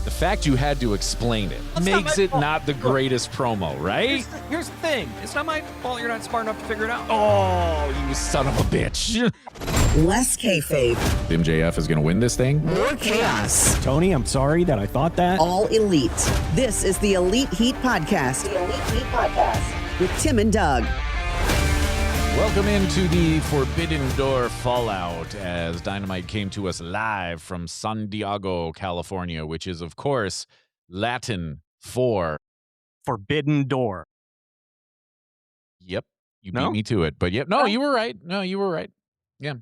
The fact you had to explain it makes it not the greatest promo, right? Here's the thing. It's not my fault you're not smart enough to figure it out. Oh, you son of a bitch. Less kayfabe. MJF is going to win this thing? More chaos. Tony, I'm sorry that I thought that. All elite. This is the Elite Heat Podcast. The Elite Heat Podcast. With Tim and Doug. Welcome into the Forbidden Door Fallout as Dynamite came to us live from San Diego, California, which is, of course, Latin for Forbidden Door. Yep. You No? beat me to it. But yep. No, No? you were right. No, you were right. Yeah.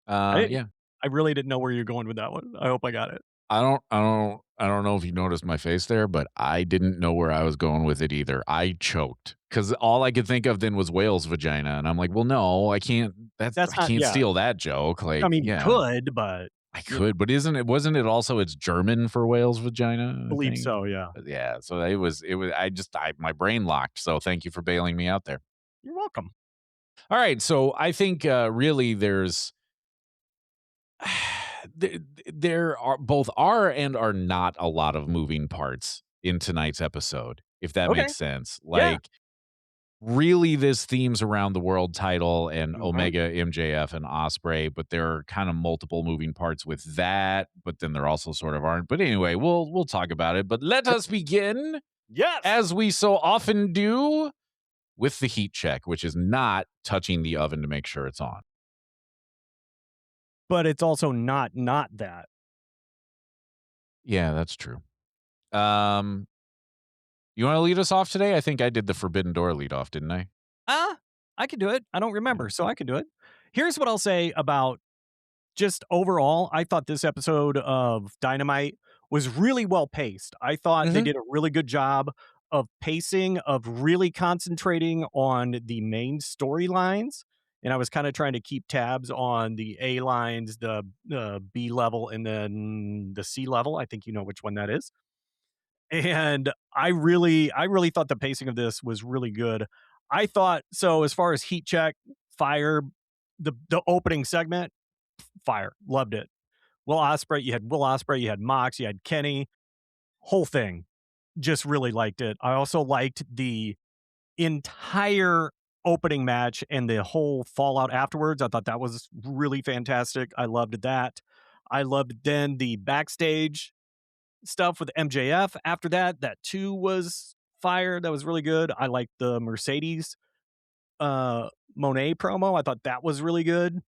Yeah. I really didn't know where you're going with that one. I hope I got it. I don't know if you noticed my face there, but I didn't know where I was going with it either. I choked because all I could think of then was whale's vagina, and I'm like, well, no, I can't. I can't steal that joke. Like, I mean, yeah, you could, but I could, but wasn't it also it's German for whale's vagina? I believe so. Yeah. Yeah. So it was. My brain locked. So thank you for bailing me out there. You're welcome. All right. So I think really there's. There are and are not a lot of moving parts in tonight's episode, if that makes sense. Like, really, this themes around the world title and Omega, MJF, and Ospreay, but there are kind of multiple moving parts with that. But then there also sort of aren't. But anyway, we'll talk about it. But let us begin, as we so often do, with the heat check, which is not touching the oven to make sure it's on. But it's also not that. Yeah, that's true. You want to lead us off today? I think I did the Forbidden Door lead off, didn't I? I could do it. I don't remember, so I can do it. Here's what I'll say about just overall. I thought this episode of Dynamite was really well paced. I thought they did a really good job of pacing, of really concentrating on the main storylines. And I was kind of trying to keep tabs on the A lines, the B level, and then the C level. I think you know which one that is. And I really thought the pacing of this was really good. I thought so. As far as heat check, fire, the opening segment, fire, loved it. You had Will Ospreay, you had Mox, you had Kenny, whole thing, just really liked it. I also liked the entire opening match and the whole fallout afterwards. I thought that was really fantastic. I loved that. I loved then the backstage stuff with MJF after that. That too was fire. That was really good. I liked the Mercedes Moné promo. I thought that was really good.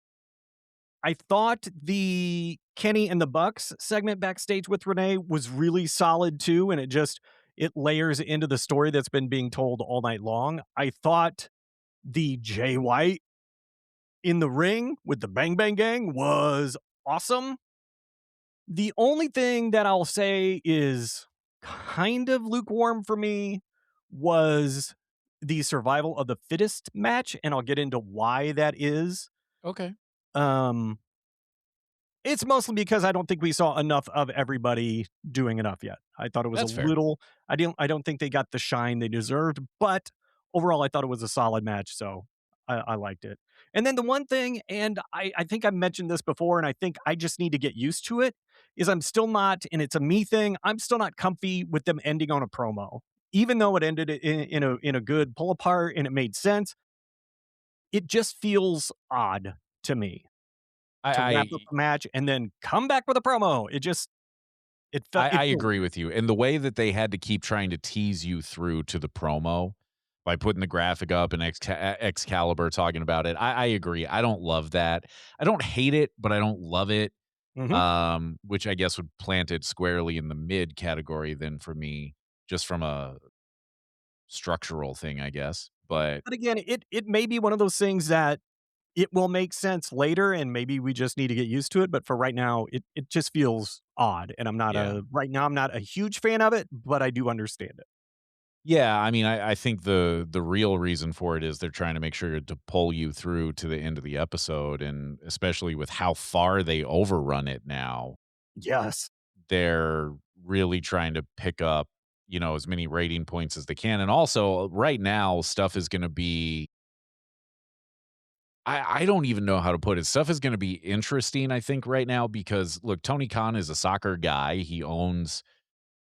I thought the Kenny and the Bucks segment backstage with Renee was really solid too, and it layers into the story that's been being told all night long. I thought the Jay White in the ring with the Bang Bang Gang was awesome. The only thing that I'll say is kind of lukewarm for me was the survival of the fittest match, and I'll get into why that is. Okay. It's mostly because I don't think we saw enough of everybody doing enough yet. I thought it was little. I don't think they got the shine they deserved, but overall, I thought it was a solid match, so I liked it. And then the one thing, and I think I mentioned this before, and I think I just need to get used to it, is I'm still not, and it's a me thing, I'm still not comfy with them ending on a promo. Even though it ended in a good pull apart and it made sense, it just feels odd to me to wrap up the match and then come back with a promo. I agree with you. And the way that they had to keep trying to tease you through to the promo by putting the graphic up and Excalibur talking about it, I agree. I don't love that. I don't hate it, but I don't love it. Which I guess would plant it squarely in the mid category then for me, just from a structural thing, I guess. But again, it may be one of those things that it will make sense later, and maybe we just need to get used to it. But for right now, it just feels odd, and I'm not a huge fan of it, but I do understand it. Yeah, I mean, I think the real reason for it is they're trying to make sure to pull you through to the end of the episode, and especially with how far they overrun it now. Yes. They're really trying to pick up, as many rating points as they can. And also, right now, stuff is going to be I don't even know how to put it. Stuff is going to be interesting, I think, right now, because, look, Tony Khan is a soccer guy. He owns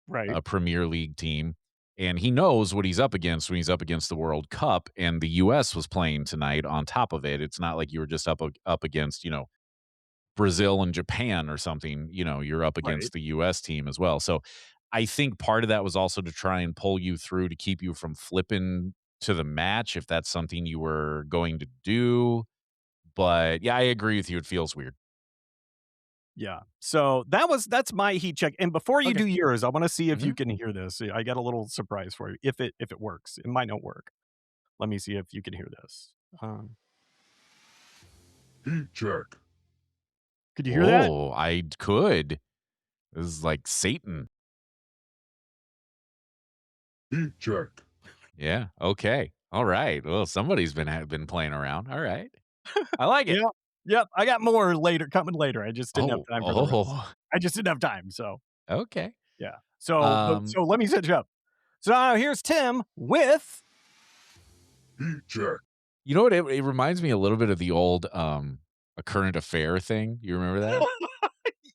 Right. a Premier League team. And he knows what he's up against when he's up against the World Cup, and the US was playing tonight on top of it. It's not like you were just up against, Brazil and Japan or something. You're up Right. against the US team as well. So I think part of that was also to try and pull you through to keep you from flipping to the match if that's something you were going to do. But yeah, I agree with you. It feels weird. Yeah. So that's my heat check. And before you Okay. do yours, I want to see if you Mhm. can hear this. I got a little surprise for you. If it works, it might not work. Let me see if you can hear this. Heat check. Could you hear that? Oh, I could. This is like Satan. Heat check. Yeah. Okay. All right. Well, somebody's been playing around. All right. I like it. Yeah. Yep. I got more later coming later. I just didn't have Oh. time for the rest. Oh. I just didn't have time. So Okay. yeah. So Um. so let me set you up. So here's Tim with Heat check. You know what? It reminds me a little bit of the old a current affair thing. You remember that?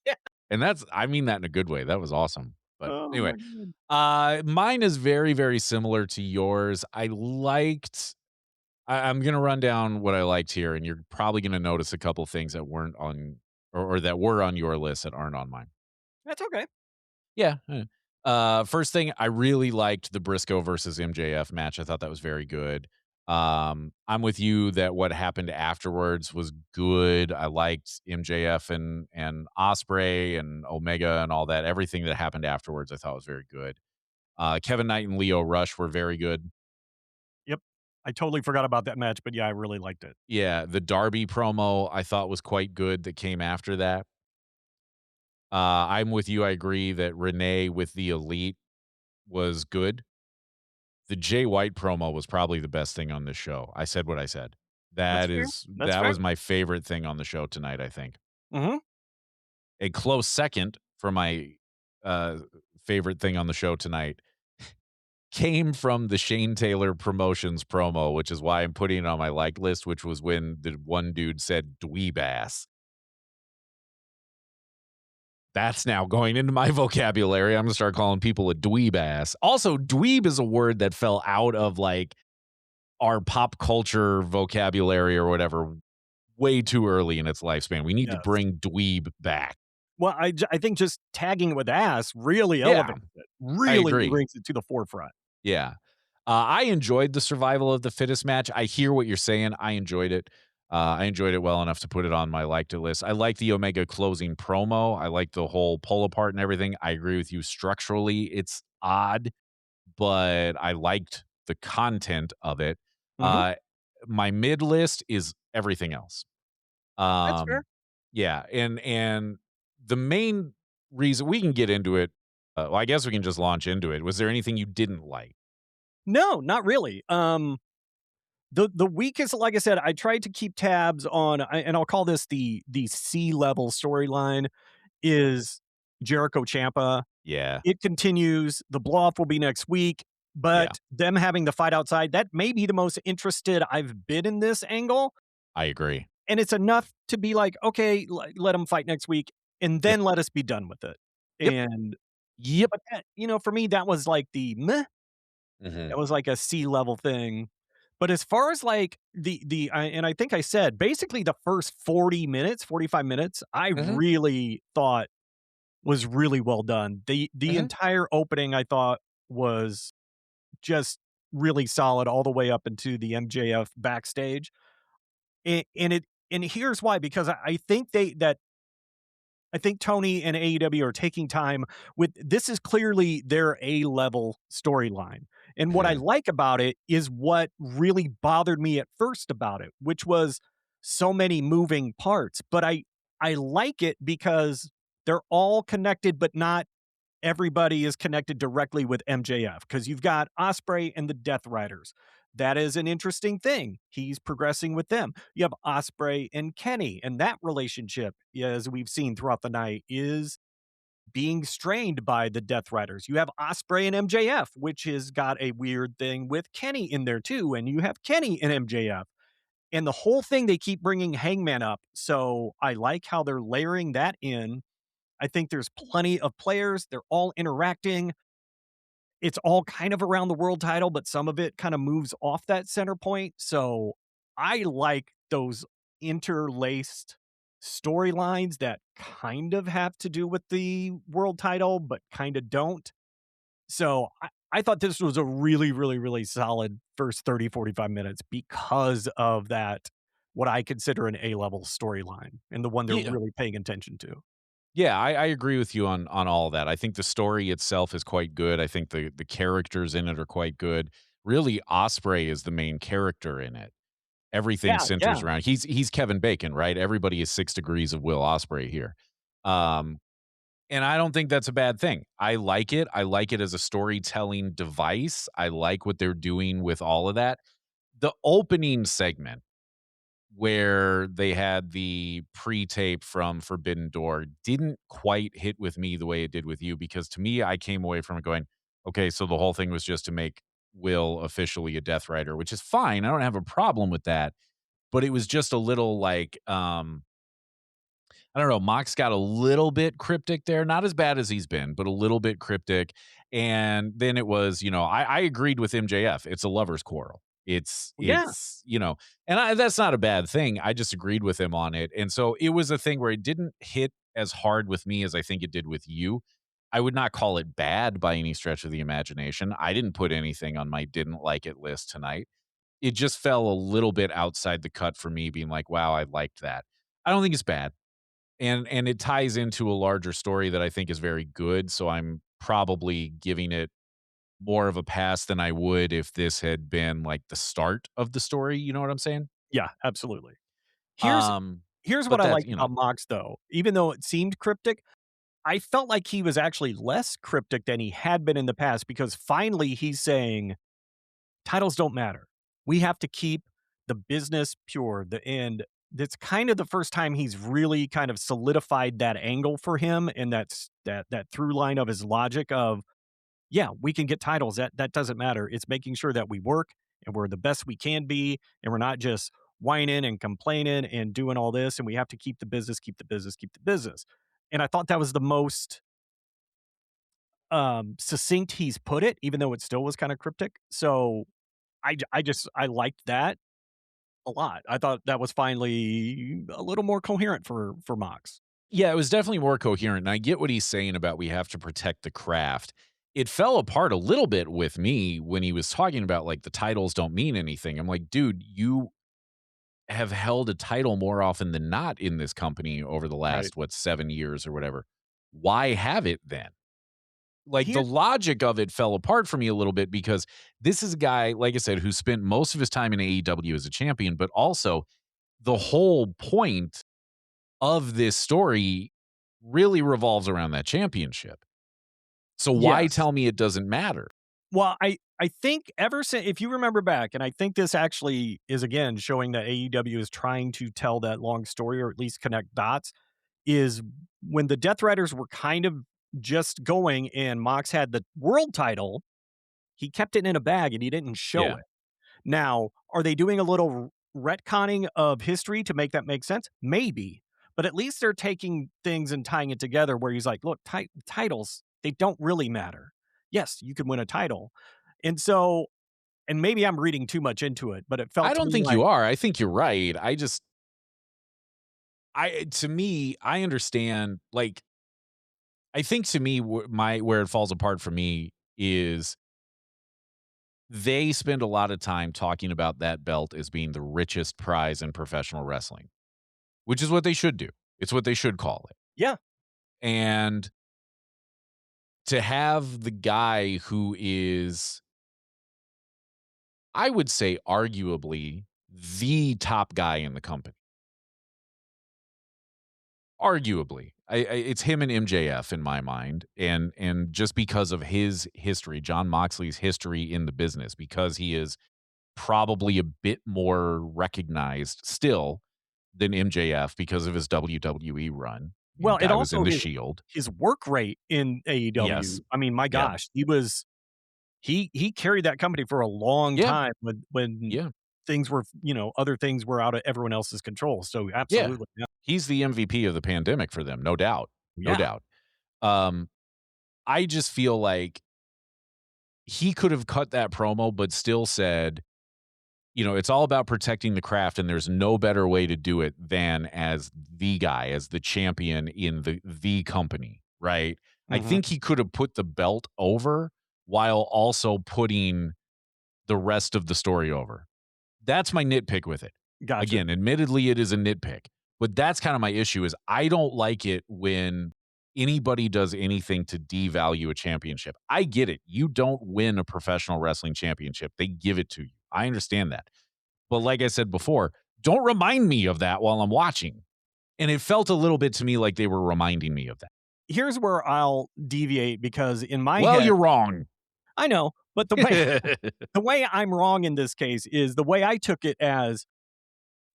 yeah. And I mean that in a good way. That was awesome. But Oh anyway, my god. mine is very, very similar to yours. I'm gonna run down what I liked here, and you're probably gonna notice a couple things that weren't on or that were on your list that aren't on mine. That's okay. Yeah. First thing, I really liked the Briscoe versus MJF match. I thought that was very good. I'm with you that what happened afterwards was good. I liked MJF and Ospreay and Omega and all that. Everything that happened afterwards, I thought was very good. Kevin Knight and Lio Rush were very good. Yep. I totally forgot about that match, but yeah, I really liked it. Yeah, the Darby promo I thought was quite good that came after that. I'm with you. I agree that Renee with the Elite was good. The Jay White promo was probably the best thing on this show. I said what I said. That's fair. That's That fair. was my favorite thing on the show tonight, I think. Mm-hmm. A close second for my favorite thing on the show tonight came from the Shane Taylor Promotions promo, which is why I'm putting it on my like list, which was when the one dude said dweeb ass. That's now going into my vocabulary. I'm going to start calling people a dweeb ass. Also, dweeb is a word that fell out of like our pop culture vocabulary or whatever way too early in its lifespan. We need to Yes. bring dweeb back. Well, I think just tagging with ass really Yeah, elevates it. Really agree. brings it to the forefront. Yeah. I enjoyed the survival of the fittest match. I hear what you're saying. I enjoyed it. I enjoyed it well enough to put it on my liked it list. I like the Omega closing promo. I like the whole pull apart and everything. I agree with you. Structurally, it's odd, but I liked the content of it. Mhm. My mid list is everything else. That's fair. Yeah, and the main reason we can get into it, well, I guess we can just launch into it. Was there anything you didn't like? No, not really. The weakest, like I said, I tried to keep tabs on, and I'll call this the C level storyline is Jericho Ciampa. Yeah, It continues. The blow off will be next week, yeah, but them having the fight outside, that may be the most interested I've been in this angle. I agree. And it's enough to be like, okay, let them fight next week and Yep, then let us be done with it. yep, And, yep. but that, for me, that was like the meh. Mhm, That was like a C level thing. But as far as like and I think I said basically the first 40 minutes, 45 minutes, I mhm, really thought was really well done. The mhm, entire opening I thought was just really solid all the way up into the MJF backstage. And here's why, because I think I think Tony and AEW are taking time with this is clearly their A-level storyline. And what I mhm. like about it is what really bothered me at first about it, which was so many moving parts. But I like it because they're all connected, but not everybody is connected directly with MJF because you've got Ospreay and the Death Riders. That is an interesting thing. He's progressing with them. You have Ospreay and Kenny, and that relationship, as we've seen throughout the night, is being strained by the Death Riders. You have Ospreay and MJF, which has got a weird thing with Kenny in there too, and you have Kenny and MJF. And the whole thing, they keep bringing Hangman up. So I like how they're layering that in. I think there's plenty of players. They're all interacting. It's all kind of around the world title, but some of it kind of moves off that center point. So I like those interlaced storylines that kind of have to do with the world title, but kind of don't. So I thought this was a really, really, really solid first 30, 45 minutes because of that, what I consider an A-level storyline and the one they're Yeah. really paying attention to. Yeah, I agree with you on all of that. I think the story itself is quite good. I think the characters in it are quite good. Really, Ospreay is the main character in it. Everything Yeah, centers yeah. around he's Kevin Bacon, right? Everybody is 6 degrees of Will Ospreay here. Um, and I don't think that's a bad thing. I like it. I like it as a storytelling device. I like what they're doing with all of that. The opening segment where they had the pre-tape from Forbidden Door didn't quite hit with me the way it did with you, because to me, I came away from it going, okay, so the whole thing was just to make Will officially a Death Rider, which is fine. I don't have a problem with that. But it was just a little like, I don't know, Mox got a little bit cryptic there, not as bad as he's been, but a little bit cryptic. And then it was, I agreed with MJF. It's a lover's quarrel. It's Yeah. it's you know, and that's not a bad thing. I just agreed with him on it. And so it was a thing where it didn't hit as hard with me as I think it did with you. I would not call it bad by any stretch of the imagination. I didn't put anything on my didn't like it list tonight. It just fell a little bit outside the cut for me, being like, wow, I liked that. I don't think it's bad. And it ties into a larger story that I think is very good, so I'm probably giving it more of a pass than I would if this had been, like, the start of the story, you know what I'm saying? Yeah, absolutely. Here's Um, here's what but I that liked about Mox, though. Even though it seemed cryptic, I felt like he was actually less cryptic than he had been in the past, because finally he's saying, "Titles don't matter. We have to keep the business pure." That's kind of the first time he's really kind of solidified that angle for him, and that through line of his logic of, yeah, we can get titles. That doesn't matter. It's making sure that we work and we're the best we can be, and we're not just whining and complaining and doing all this. And we have to keep the business, keep the business, keep the business. And I thought that was the most succinct he's put it, even though it still was kind of cryptic. So I liked that a lot. I thought that was finally a little more coherent for Mox. Yeah, it was definitely more coherent, and I get what he's saying about we have to protect the craft. It fell apart a little bit with me when he was talking about, like, the titles don't mean anything. I'm like, "Dude, you have held a title more often than not in this company over the Right. last, 7 years or whatever. Why have it then?" Like, the Here, logic of it fell apart for me a little bit, because this is a guy, like I said, who spent most of his time in AEW as a champion, but also the whole point of this story really revolves around that championship. So why yes. tell me it doesn't matter? Well, I think ever since, if you remember back, and I think this actually is again showing that AEW is trying to tell that long story, or at least connect dots, is when the Death Riders were kind of just going and Mox had the world title, he kept it in a bag and he didn't show Yeah. it. Now, are they doing a little retconning of history to make that make sense? Maybe. But at least they're taking things and tying it together where he's like, look, titles, they don't really matter. Yes, you can win a title. And so, and maybe I'm reading too much into it, but it felt I to don't me think like, you are. I think you're right. To me, I understand, like, I think to me, where it falls apart for me is they spend a lot of time talking about that belt as being the richest prize in professional wrestling, which is what they should do. It's what they should call it. yeah, And to have the guy who is, I would say, arguably the top guy in the company. Arguably, it's him and MJF in my mind, and just because of his history, Jon Moxley's history in the business, because he is probably a bit more recognized still than MJF because of his WWE run. well, it Guy was in also the Shield. his work rate in AEW. Yes. I mean, my Yep. gosh, he carried that company for a long Yeah. time when Yeah. things were, other things were out of everyone else's control. So Yeah. absolutely. Yeah. He's the MVP of the pandemic for them, no doubt. No Yeah. doubt. Um, I just feel like he could have cut that promo, but still said, it's all about protecting the craft, and there's no better way to do it than as the guy, as the champion in the company, right? I think he could have put the belt over while also putting the rest of the story over. That's my nitpick with it. Gotcha. Again, admittedly, it is a nitpick, but that's kind of my issue is I don't like it when anybody does anything to devalue a championship. I get it. You don't win a professional wrestling championship. They give it to you. I understand that. But like I said before, don't remind me of that while I'm watching. And it felt a little bit to me like they were reminding me of that. Here's where I'll deviate because in my Well, head, you're wrong. I know, but the way I'm wrong in this case is the way I took it as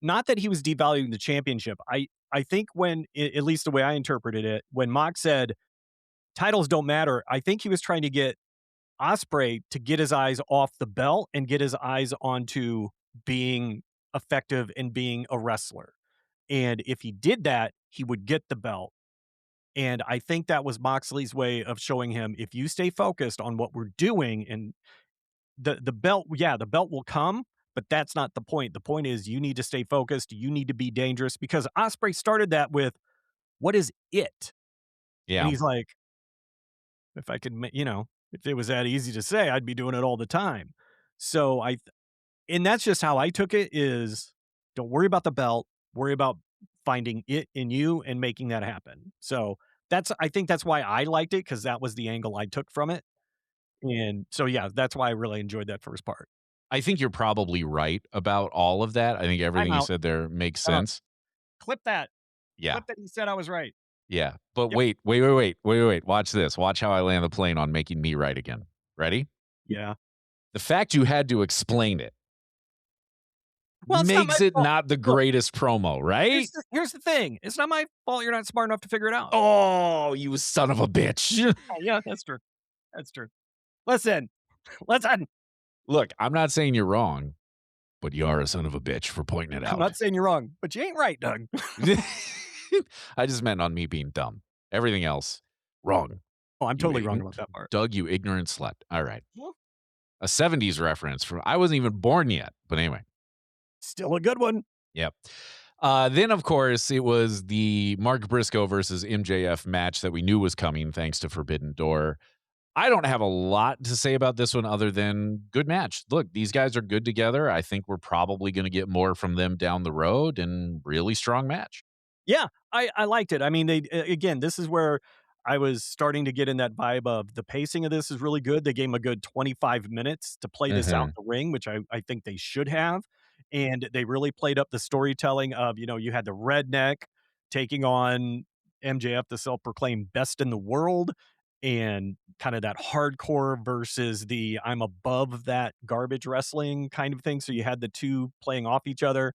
not that he was devaluing the championship. I think when, at least the way I interpreted it, when Mox said titles don't matter, I think he was trying to get Ospreay to get his eyes off the belt and get his eyes onto being effective and being a wrestler. And if he did that, he would get the belt. And I think that was Moxley's way of showing him, if you stay focused on what we're doing and the belt, the belt will come, but that's not the point. The point is you need to stay focused. You need to be dangerous because Ospreay started that with, what is it? Yeah. And he's like, if I could, if it was that easy to say, I'd be doing it all the time. So and that's just how I took it is don't worry about the belt, worry about finding it in you and making that happen. So I think that's why I liked it because that was the angle I took from it. And so, that's why I really enjoyed that first part. I think you're probably right about all of that. I think everything you said there makes sense. Clip that. Yeah. Clip that he said I was right. Yeah. But Yep. wait. Watch this. Watch how I land the plane on making me right again. Ready? Yeah. The fact you had to explain it makes it not the greatest promo, right? Here's the thing. It's not my fault you're not smart enough to figure it out. Oh, you son of a bitch. Yeah, that's true. That's true. Listen. Look, I'm not saying you're wrong, but you are a son of a bitch for pointing it out. I'm not saying you're wrong, but you ain't right, Doug. I just meant on me being dumb. Everything else, wrong. Oh, I'm totally wrong about that part. Doug, you ignorant slut. All right. Well, A 70s reference from I wasn't even born yet, but anyway. Still a good one. Yep. Then, of course, it was the Mark Briscoe versus MJF match that we knew was coming thanks to Forbidden Door. I don't have a lot to say about this one other than good match. Look, these guys are good together. I think we're probably going to get more from them down the road and really strong match. Yeah, I liked it. I mean, again, this is where I was starting to get in that vibe of the pacing of this is really good. They gave him a good 25 minutes to play this out in the ring, which I think they should have. And they really played up the storytelling of, you had the redneck taking on MJF, the self-proclaimed best in the world, and kind of that hardcore versus the I'm above that garbage wrestling kind of thing. So you had the two playing off each other.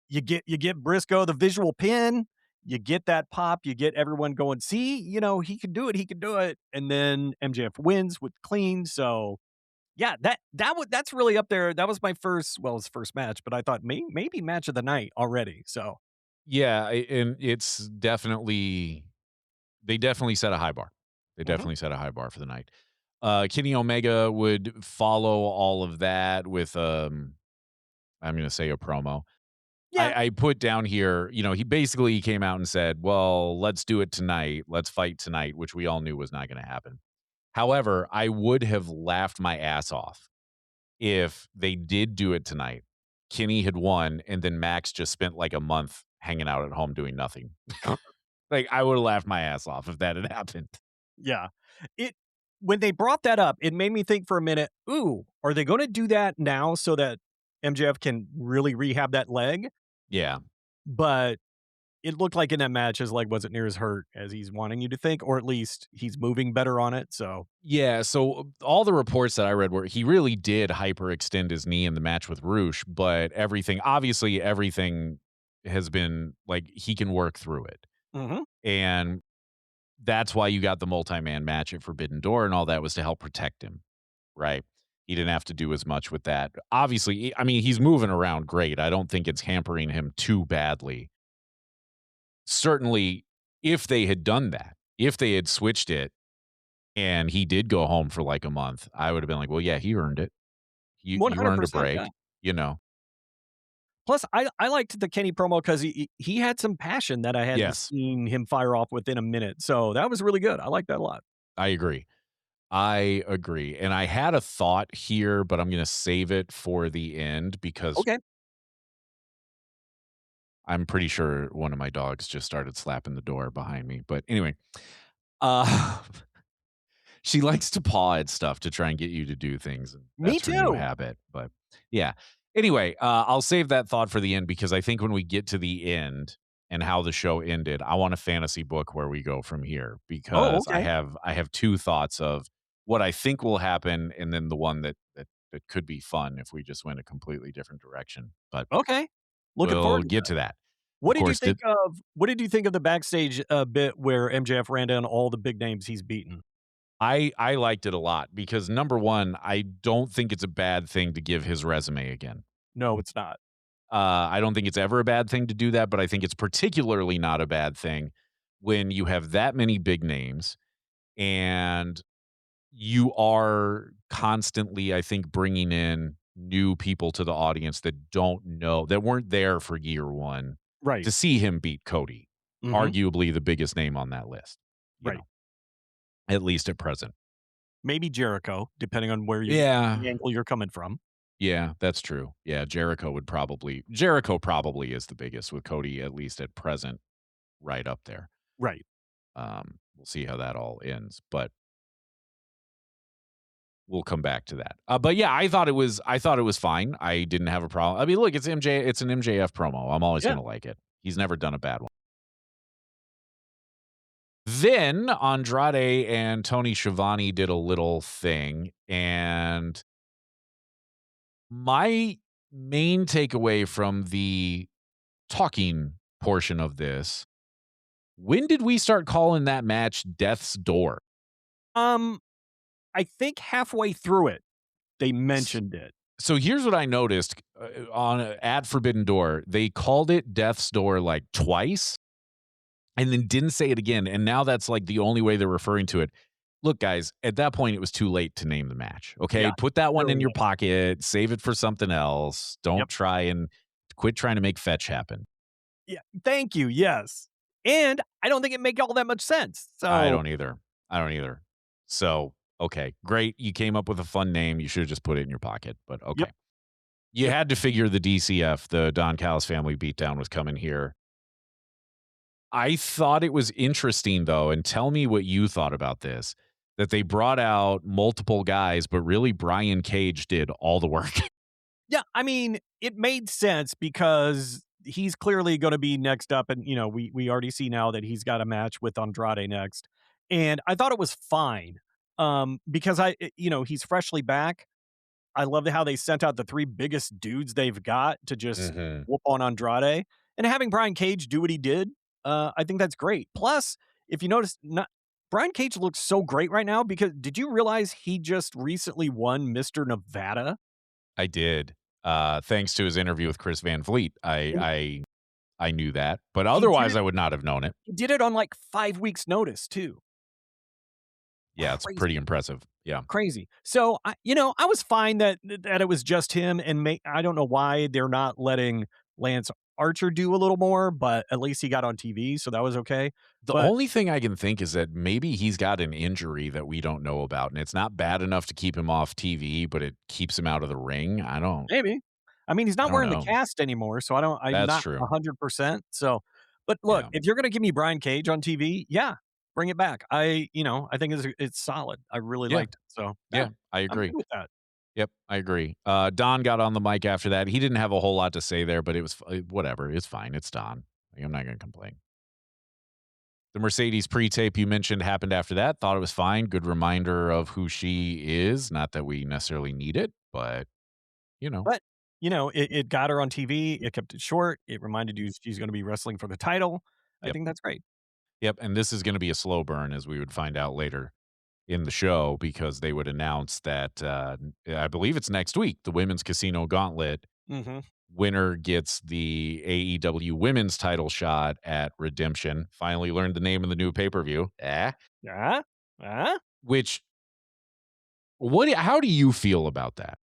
You get Briscoe the visual pin, you get that pop, you get everyone going, see, he can do it. And then MJF wins with clean. So yeah, that's really up there. That was my first match, but I thought maybe match of the night already. So yeah, and it's definitely they definitely set a high bar. They definitely set a high bar for the night. Kenny Omega would follow all of that with I'm going to say a promo. yeah, I put down here, he basically came out and said, well, let's do it tonight. Let's fight tonight, which we all knew was not going to happen. However, I would have laughed my ass off if they did do it tonight. Kenny had won, and then Max just spent like a month hanging out at home doing nothing. Like, I would have laughed my ass off if that had happened. yeah. When they brought that up, it made me think for a minute, ooh, are they going to do that now so that MJF can really rehab that leg? Yeah. But it looked like in that match his leg wasn't near as hurt as he's wanting you to think, or at least he's moving better on it. So yeah, so all the reports that I read were he really did hyperextend his knee in the match with Rush, but everything has been like he can work through it. And that's why you got the multi-man match at Forbidden Door and all that was to help protect him, right? He didn't have to do as much with that. Obviously, I mean, he's moving around great. I don't think it's hampering him too badly. Certainly, if they had done that, If they had switched it and he did go home for like a month, I would have been like, well, yeah, he earned it. You earned a 100%, yeah. break, you know? Plus, I liked the Kenny promo because he had some passion that I hadn't Yes, seen him fire off within a minute. So that was really good. I like that a lot. I agree. I agree. And I had a thought here, but I'm going to save it for the end because Okay. I'm pretty sure one of my dogs just started slapping the door behind me. But anyway, uh, she likes to paw at stuff to try and get you to do things, and Me that's her new too. habit. But yeah. Anyway, I'll save that thought for the end because I think when we get to the end and how the show ended, I want a fantasy book where we go from here Oh, because I okay. have two thoughts of what I think will happen and then the one that could be fun if we just went a completely different direction. But Okay. Looking we'll forward to get that. to that. Of What did you course, think of the backstage bit where MJF ran down all the big names he's beaten? I liked it a lot because number one, I don't think it's a bad thing to give his resume again. No, it's not. I don't think it's ever a bad thing to do that, but I think it's particularly not a bad thing when you have that many big names and you are constantly, I think, bringing in new people to the audience that don't know, that weren't there for year one Right. to see him beat Cody, Mhm. arguably the biggest name on that list, Right. at least at present. Maybe Jericho, depending on where Yeah. the angle you're coming from. Yeah, that's true. Yeah, Jericho probably is the biggest with Cody, at least at present, right up there. Right. We'll see how that all ends, but we'll come back to that. But yeah, I thought it was fine. I didn't have a problem. I mean, look, it's it's an MJF promo. I'm always Yeah. going to like it. He's never done a bad one. Then Andrade and Tony Schiavone did a little thing, and my main takeaway from the talking portion of this, when did we start calling that match Death's Door? Um, I think halfway through it, they mentioned it. So here's what I noticed on at Forbidden Door. They called it Death's Door like twice and then didn't say it again. And now that's like the only way they're referring to it. Look, guys, at that point, it was too late to name the match. Okay. Yeah, Put that one really in your was. pocket, save it for something else. Yep. Don't try and quit trying to make fetch happen. Yeah. Thank you. Yes. And I don't think it make all that much sense. I So don't either. I don't either. So, okay, great. You came up with a fun name. You should have just put it in your pocket, but okay. yep. You Yep. had to figure the DCF, the Don Callis Family beatdown was coming here. I thought it was interesting, though, and tell me what you thought about this, that they brought out multiple guys, but really Brian Cage did all the work. Yeah. I mean, it made sense because he's clearly going to be next up. And, we already see now that he's got a match with Andrade next. And I thought it was fine because he's freshly back. I love how they sent out the 3 biggest dudes they've got to just Mhm. whoop on Andrade, and having Brian Cage do what he did, I think that's great. Plus, if you notice, not Brian Cage looks so great right now because did you realize he just recently won Mr. Nevada? I did. Thanks to his interview with Chris Van Vliet. And I knew that, but he did otherwise it I would not have known it. he did it on, like, 5 weeks notice too. Yeah, it's pretty Crazy. impressive. Yeah. Crazy. So, I was fine that it was just him, and I don't know why they're not letting Lance Archer do a little more, but at least he got on TV, so that was okay. The But only thing I can think is that maybe he's got an injury that we don't know about, and it's not bad enough to keep him off TV, but it keeps him out of the ring. maybe. I mean, he's I not don't wearing the know. cast anymore, so I'm That's not true. 100%. So, but look, Yeah. if you're gonna give me Brian Cage on TV, yeah, bring it back. I think it's solid. I really Yeah. liked it. So, yeah, Yeah, I I'm agree. good with that. Yep, I agree. Don got on the mic after that. He didn't have a whole lot to say there, but it was whatever. It's fine. It's Don. Like, I'm not going to complain. The Mercedes pre-tape you mentioned happened after that. Thought it was fine. Good reminder of who she is. Not that we necessarily need it, but you know. But, it got her on TV. It kept it short. It reminded you she's gonna be wrestling for the title. I Yep. think that's great. Yep. And this is going to be a slow burn, as we would find out later in the show, because they would announce that I believe it's next week, the Women's Casino Gauntlet Mhm. Winner gets the AEW women's title shot at Redemption. Finally learned the name of the new pay-per-view. Which, how do you feel about that?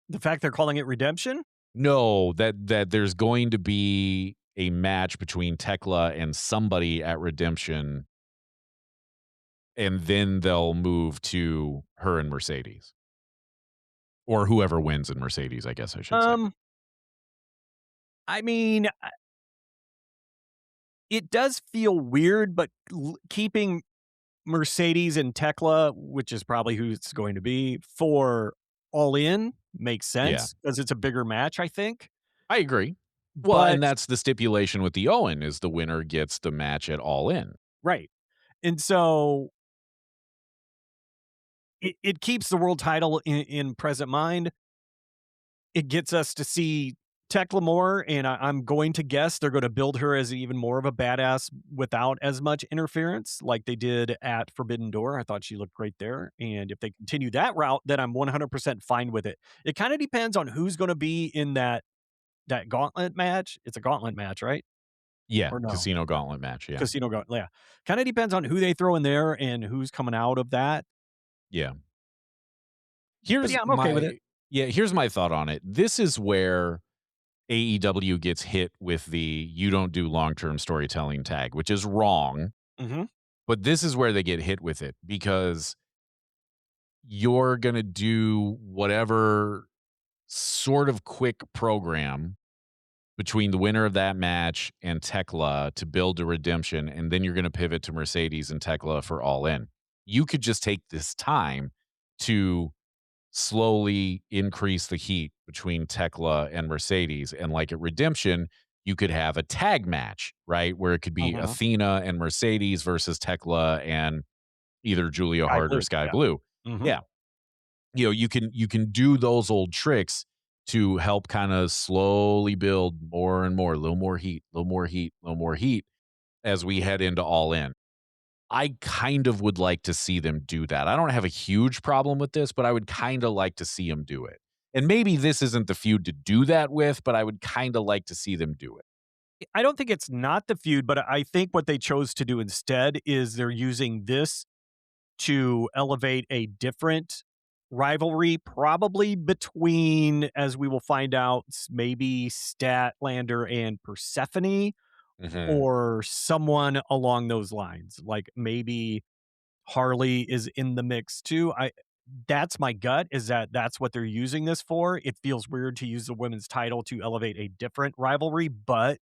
The fact they're calling it Redemption? No, that there's going to be a match between Thekla and somebody at Redemption, and then they'll move to her and Mercedes. Or whoever wins in Mercedes, I guess I should say. I mean, it does feel weird, but keeping Mercedes and Thekla, which is probably who it's going to be, for All In makes sense because it's a bigger match, I think. I agree. Well, and that's the stipulation with the Owen is the winner gets the match at All In. Right. And so it keeps the world title in present mind. It gets us to see Thekla more, and I'm going to guess they're going to build her as even more of a badass without as much interference like they did at Forbidden Door. I thought she looked great there. And if they continue that route, then I'm 100% fine with it. It kind of depends on who's going to be in that gauntlet match. It's a gauntlet match, right? Yeah, Or no? Casino Gauntlet match, yeah. Casino Gauntlet, yeah. Kind of depends on who they throw in there and who's coming out of that. Yeah. I'm okay with it. Yeah, here's my thought on it. This is where AEW gets hit with the you don't do long-term storytelling tag, which is wrong. Mm-hmm. But this is where they get hit with it because you're going to do whatever sort of quick program between the winner of that match and Thekla to build a redemption, and then you're going to pivot to Mercedes and Thekla for All In. You could just take this time to slowly increase the heat between Thekla and Mercedes. And like at Redemption, you could have a tag match, right? Where it could be Athena and Mercedes versus Thekla and either Julia Hart or Sky Blue. Mm-hmm. Yeah. You know, you can do those old tricks to help kind of slowly build more and more, a little more heat, a little more heat, a little more heat as we head into All In. I kind of would like to see them do that. I don't have a huge problem with this, but I would kind of like to see them do it. And maybe this isn't the feud to do that with, but I would kind of like to see them do it. I don't think it's not the feud, but I think what they chose to do instead is they're using this to elevate a different rivalry, probably between, as we will find out, maybe Statlander and Persephone, or someone along those lines. Like maybe Harley is in the mix too. That's my gut, is that's what they're using this for. It feels weird to use the women's title to elevate a different rivalry, but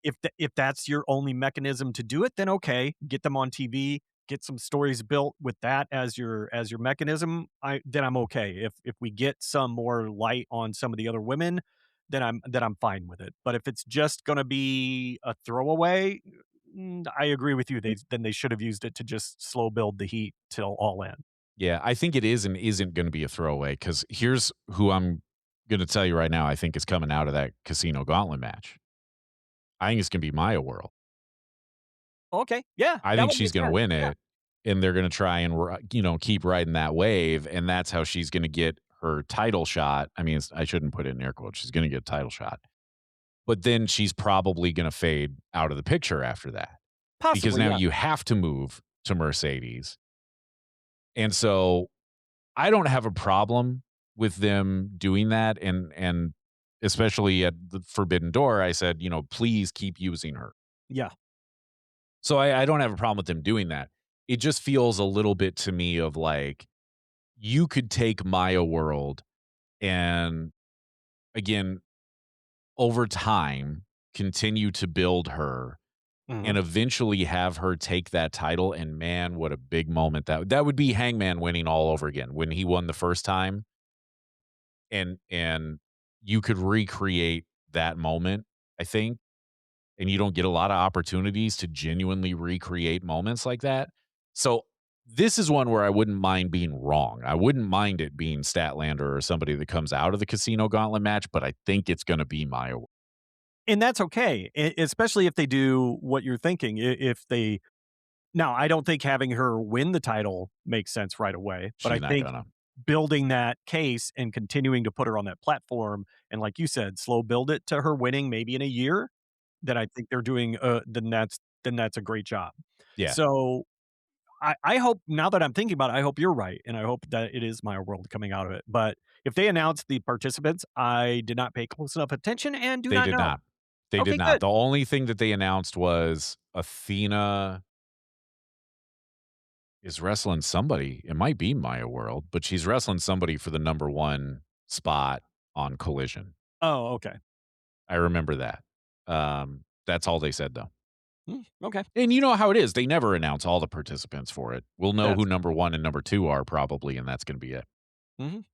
if that's your only mechanism to do it, then okay, get them on TV, get some stories built with that as your mechanism. Then I'm okay. If we get some more light on some of the other women, then I'm fine with it. But if it's just going to be a throwaway, I agree with you. Then they should have used it to just slow build the heat till All In. Yeah, I think it is and isn't going to be a throwaway because here's who I'm going to tell you right now I think is coming out of that Casino Gauntlet match. I think it's going to be Maya World. Okay, yeah. I think she's going to win it, and they're going to try and keep riding that wave, and that's how she's going to get her title shot. I mean, I shouldn't put it in air quotes. She's going to get a title shot. But then she's probably going to fade out of the picture after that. Possibly, because now you have to move to Mercedes. And so I don't have a problem with them doing that. And especially at the Forbidden Door, I said, please keep using her. Yeah. So I don't have a problem with them doing that. It just feels a little bit to me of like, you could take Maya World and, again, over time, continue to build her and eventually have her take that title. And man, what a big moment that would be. Hangman winning all over again when he won the first time. And you could recreate that moment, I think. And you don't get a lot of opportunities to genuinely recreate moments like that. So this is one where I wouldn't mind being wrong. I wouldn't mind it being Statlander or somebody that comes out of the Casino Gauntlet match, but I think it's going to be Maya. And that's okay, especially if they do what you're thinking. Now, I don't think having her win the title makes sense right away, but I think building that case and continuing to put her on that platform. And like you said, slow build it to her winning maybe in a year. That I think they're doing. Then that's a great job. Yeah. So I hope, now that I'm thinking about it, I hope you're right, and I hope that it is my world coming out of it. But if they announce the participants, I did not pay close enough attention and do They not did know. not. They did Okay, not. good. The only thing that they announced was Athena is wrestling somebody. It might be Maya World, but she's wrestling somebody for the number 1 spot on Collision. Oh, okay. I remember that. That's all they said, though. Okay. And you know how it is. They never announce all the participants for it. We'll know who That's number 1 and number 2 are probably, and that's gonna be it. Mhm.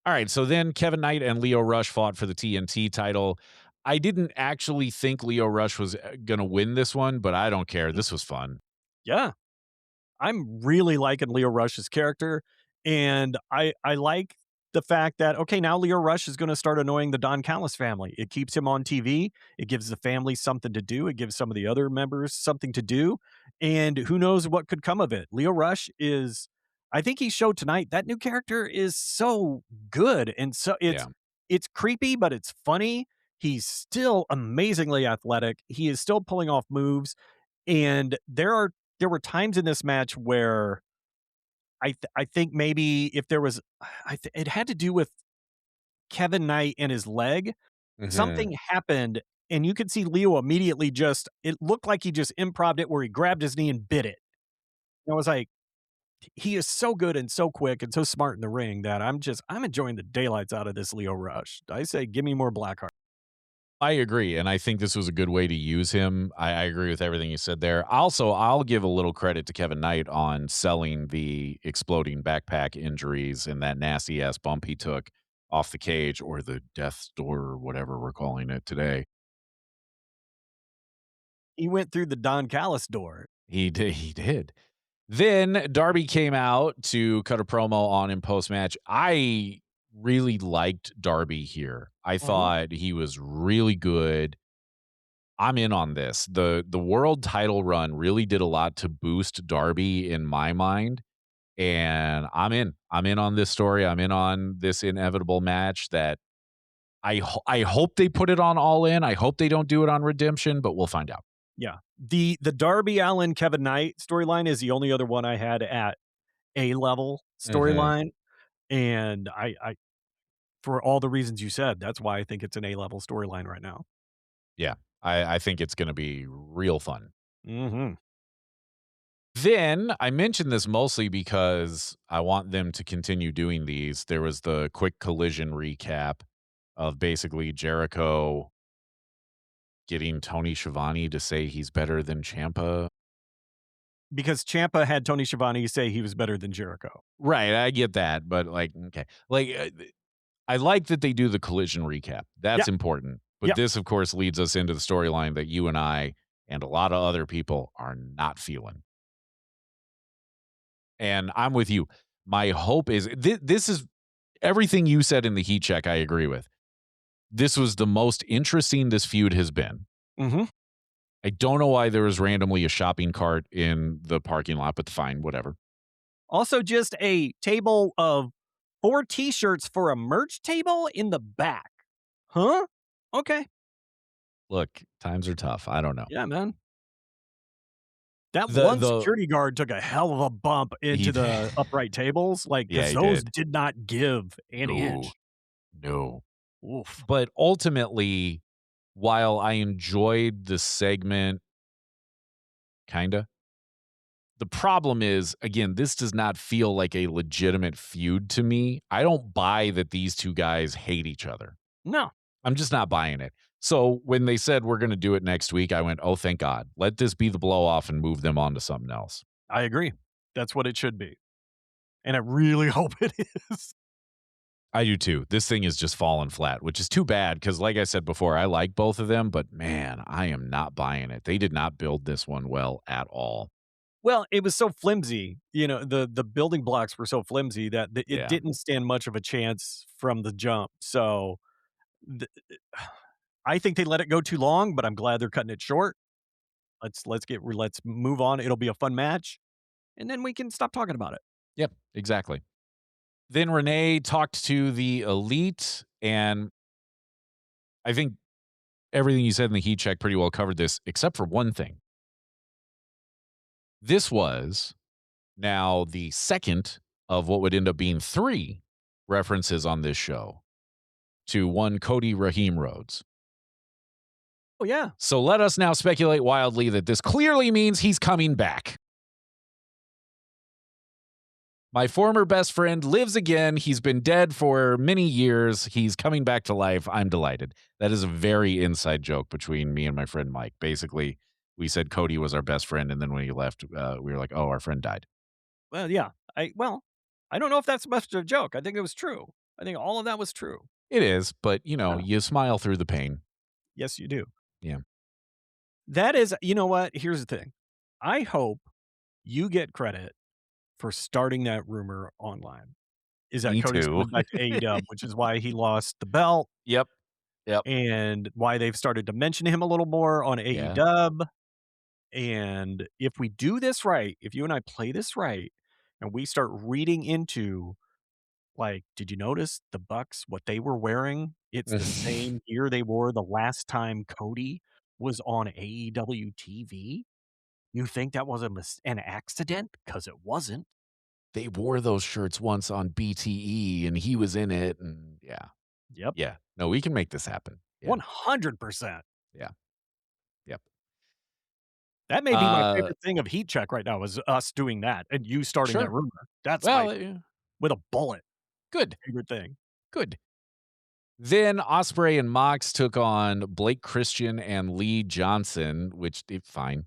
All right, so then Kevin Knight and Lio Rush fought for the TNT title. I didn't actually think Lio Rush was gonna win this one, but I don't care. This was fun. Yeah. I'm really liking Lio Rush's character, and I like the fact that, okay, now Lio Rush is gonna start annoying the Don Callis family. It keeps him on TV, it gives the family something to do, it gives some of the other members something to do, and who knows what could come of it. Lio Rush is, I think he showed tonight, that new character is so good, and so Yeah. it's creepy, but it's funny. He's still amazingly athletic. He is still pulling off moves, and there were times in this match where I think maybe if there was it had to do with Kevin Knight and his leg. Mhm. Something happened, and you could see Leo immediately just, it looked like he just improv'd it where he grabbed his knee and bit it. And I was like, he is so good and so quick and so smart in the ring that I'm enjoying the daylights out of this Lio Rush. I say, give me more Blackheart. I agree, and I think this was a good way to use him. I agree with everything you said there. Also, I'll give a little credit to Kevin Knight on selling the exploding backpack injuries and that nasty-ass bump he took off the cage, or the death's door, or whatever we're calling it today. He went through the Don Callis door. He did. Then Darby came out to cut a promo on him post-match. I really liked Darby here. I Mhm. thought he was really good. I'm in on this. The world title run really did a lot to boost Darby in my mind, and I'm in. I'm in on this story. I'm in on this inevitable match that I hope they put it on All In. I hope they don't do it on Redemption, but we'll find out. Yeah. The Darby Allin Kevin Knight storyline is the only other one I had at A level Mhm. storyline. And I for all the reasons you said, that's why I think it's an A level storyline right now. Yeah. I think it's gonna be real fun. Mm-hmm. Then I mentioned this mostly because I want them to continue doing these. There was the quick collision recap of basically Jericho getting Tony Schiavone to say he's better than Ciampa. Because Ciampa had Tony Schiavone say he was better than Jericho. Right, I get that, but like, okay, like I like that they do the collision recap. Yeah. That's important. But Yep. this, of course, leads us into the storyline that you and I and a lot of other people are not feeling. And I'm with you. My hope is this is everything you said in the heat check. I agree with. This was the most interesting this feud has been. Mm-hmm. I don't know why there was randomly a shopping cart in the parking lot, but fine, whatever. Also, just a table of 4 t-shirts for a merch table in the back. Huh? Okay. Look, times are tough. I don't know. Yeah, man. That one The security guard took a hell of a bump he into the upright tables, like, Yeah, because he those did. did not give an No, inch. no. Oof. But ultimately, while I enjoyed the segment, kinda, the problem is, again, this does not feel like a legitimate feud to me. I don't buy that these two guys hate each other. No. I'm just not buying it. So when they said we're gonna do it next week, I went, "Oh, thank God. Let this be the blow off and move them on to something else." I agree. That's what it should be, and I really hope it is. I do too. This thing is just falling flat, which is too bad because, like I said before, I like both of them, but man, I am not buying it. They did not build this one well at all. Well, it was so flimsy, the building blocks were so flimsy that it Yeah. didn't stand much of a chance from the jump, so the I think they let it go too long, but I'm glad they're cutting it short. Let's move on. It'll be a fun match, and then we can stop talking about it. Yep. Exactly. Then Renee talked to the Elite, and I think everything you said in the heat check pretty well covered this, except for one thing. This was now the second of what would end up being 3 references on this show to one Cody Raheem Rhodes. Oh, yeah. So let us now speculate wildly that this clearly means he's coming back. My former best friend lives again. He's been dead for many years. He's coming back to life. I'm delighted. That is a very inside joke between me and my friend Mike. Basically, we said Cody was our best friend, and then when he left, we were like, oh, our friend died. Well, yeah. I don't know if that's much of a joke. I think it was true. I think all of that was true. It is, but, you smile through the pain. Yes, you do. Yeah. That is, you know what? Here's the thing. I hope you get credit for starting that rumor online. Is that Me Cody's too. coming back to AEW, which is why he lost the belt. Yep. And why they've started to mention him a little more on Yeah. AEW. And if we do this right, if you and I play this right, and we start reading into, like, did you notice the Bucks, what they were wearing? It's the same gear they wore the last time Cody was on AEW TV. You think that was an accident? Because it wasn't. They wore those shirts once on BTE, and he was in it, and yeah. Yep. Yeah. No, we can make this happen. Yeah. 100%. Yeah. Yep. That may be my favorite thing of Heat Check right now is us doing that and you starting that rumor. That's with a bullet. Good. Favorite thing. Good. Then Ospreay and Mox took on Blake Christian and Lee Johnson, which fine.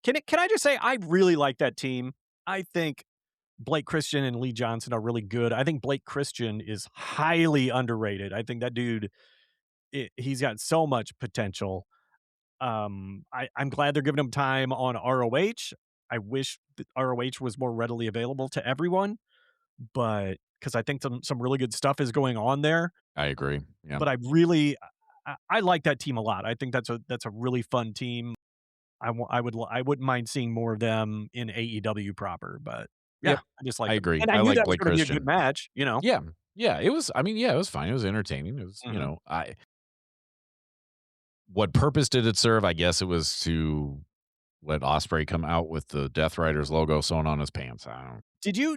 Can I just say I really like that team. I think Blake Christian and Lee Johnson are really good. I think Blake Christian is highly underrated. I think that dude, he's got so much potential. I'm glad they're giving him time on ROH. I wish that ROH was more readily available to everyone, but because I think some really good stuff is going on there. I agree. Yeah. But I like that team a lot. I think that's a really fun team. I wouldn't mind seeing more of them in AEW proper, but yeah, I just like I them. agree. And I knew like that Blake was going to be a Christian. good match, Yeah. Yeah. It was, it was fine. It was entertaining. It was, what purpose did it serve? I guess it was to let Ospreay come out with the Death Riders logo sewn on his pants. I don't.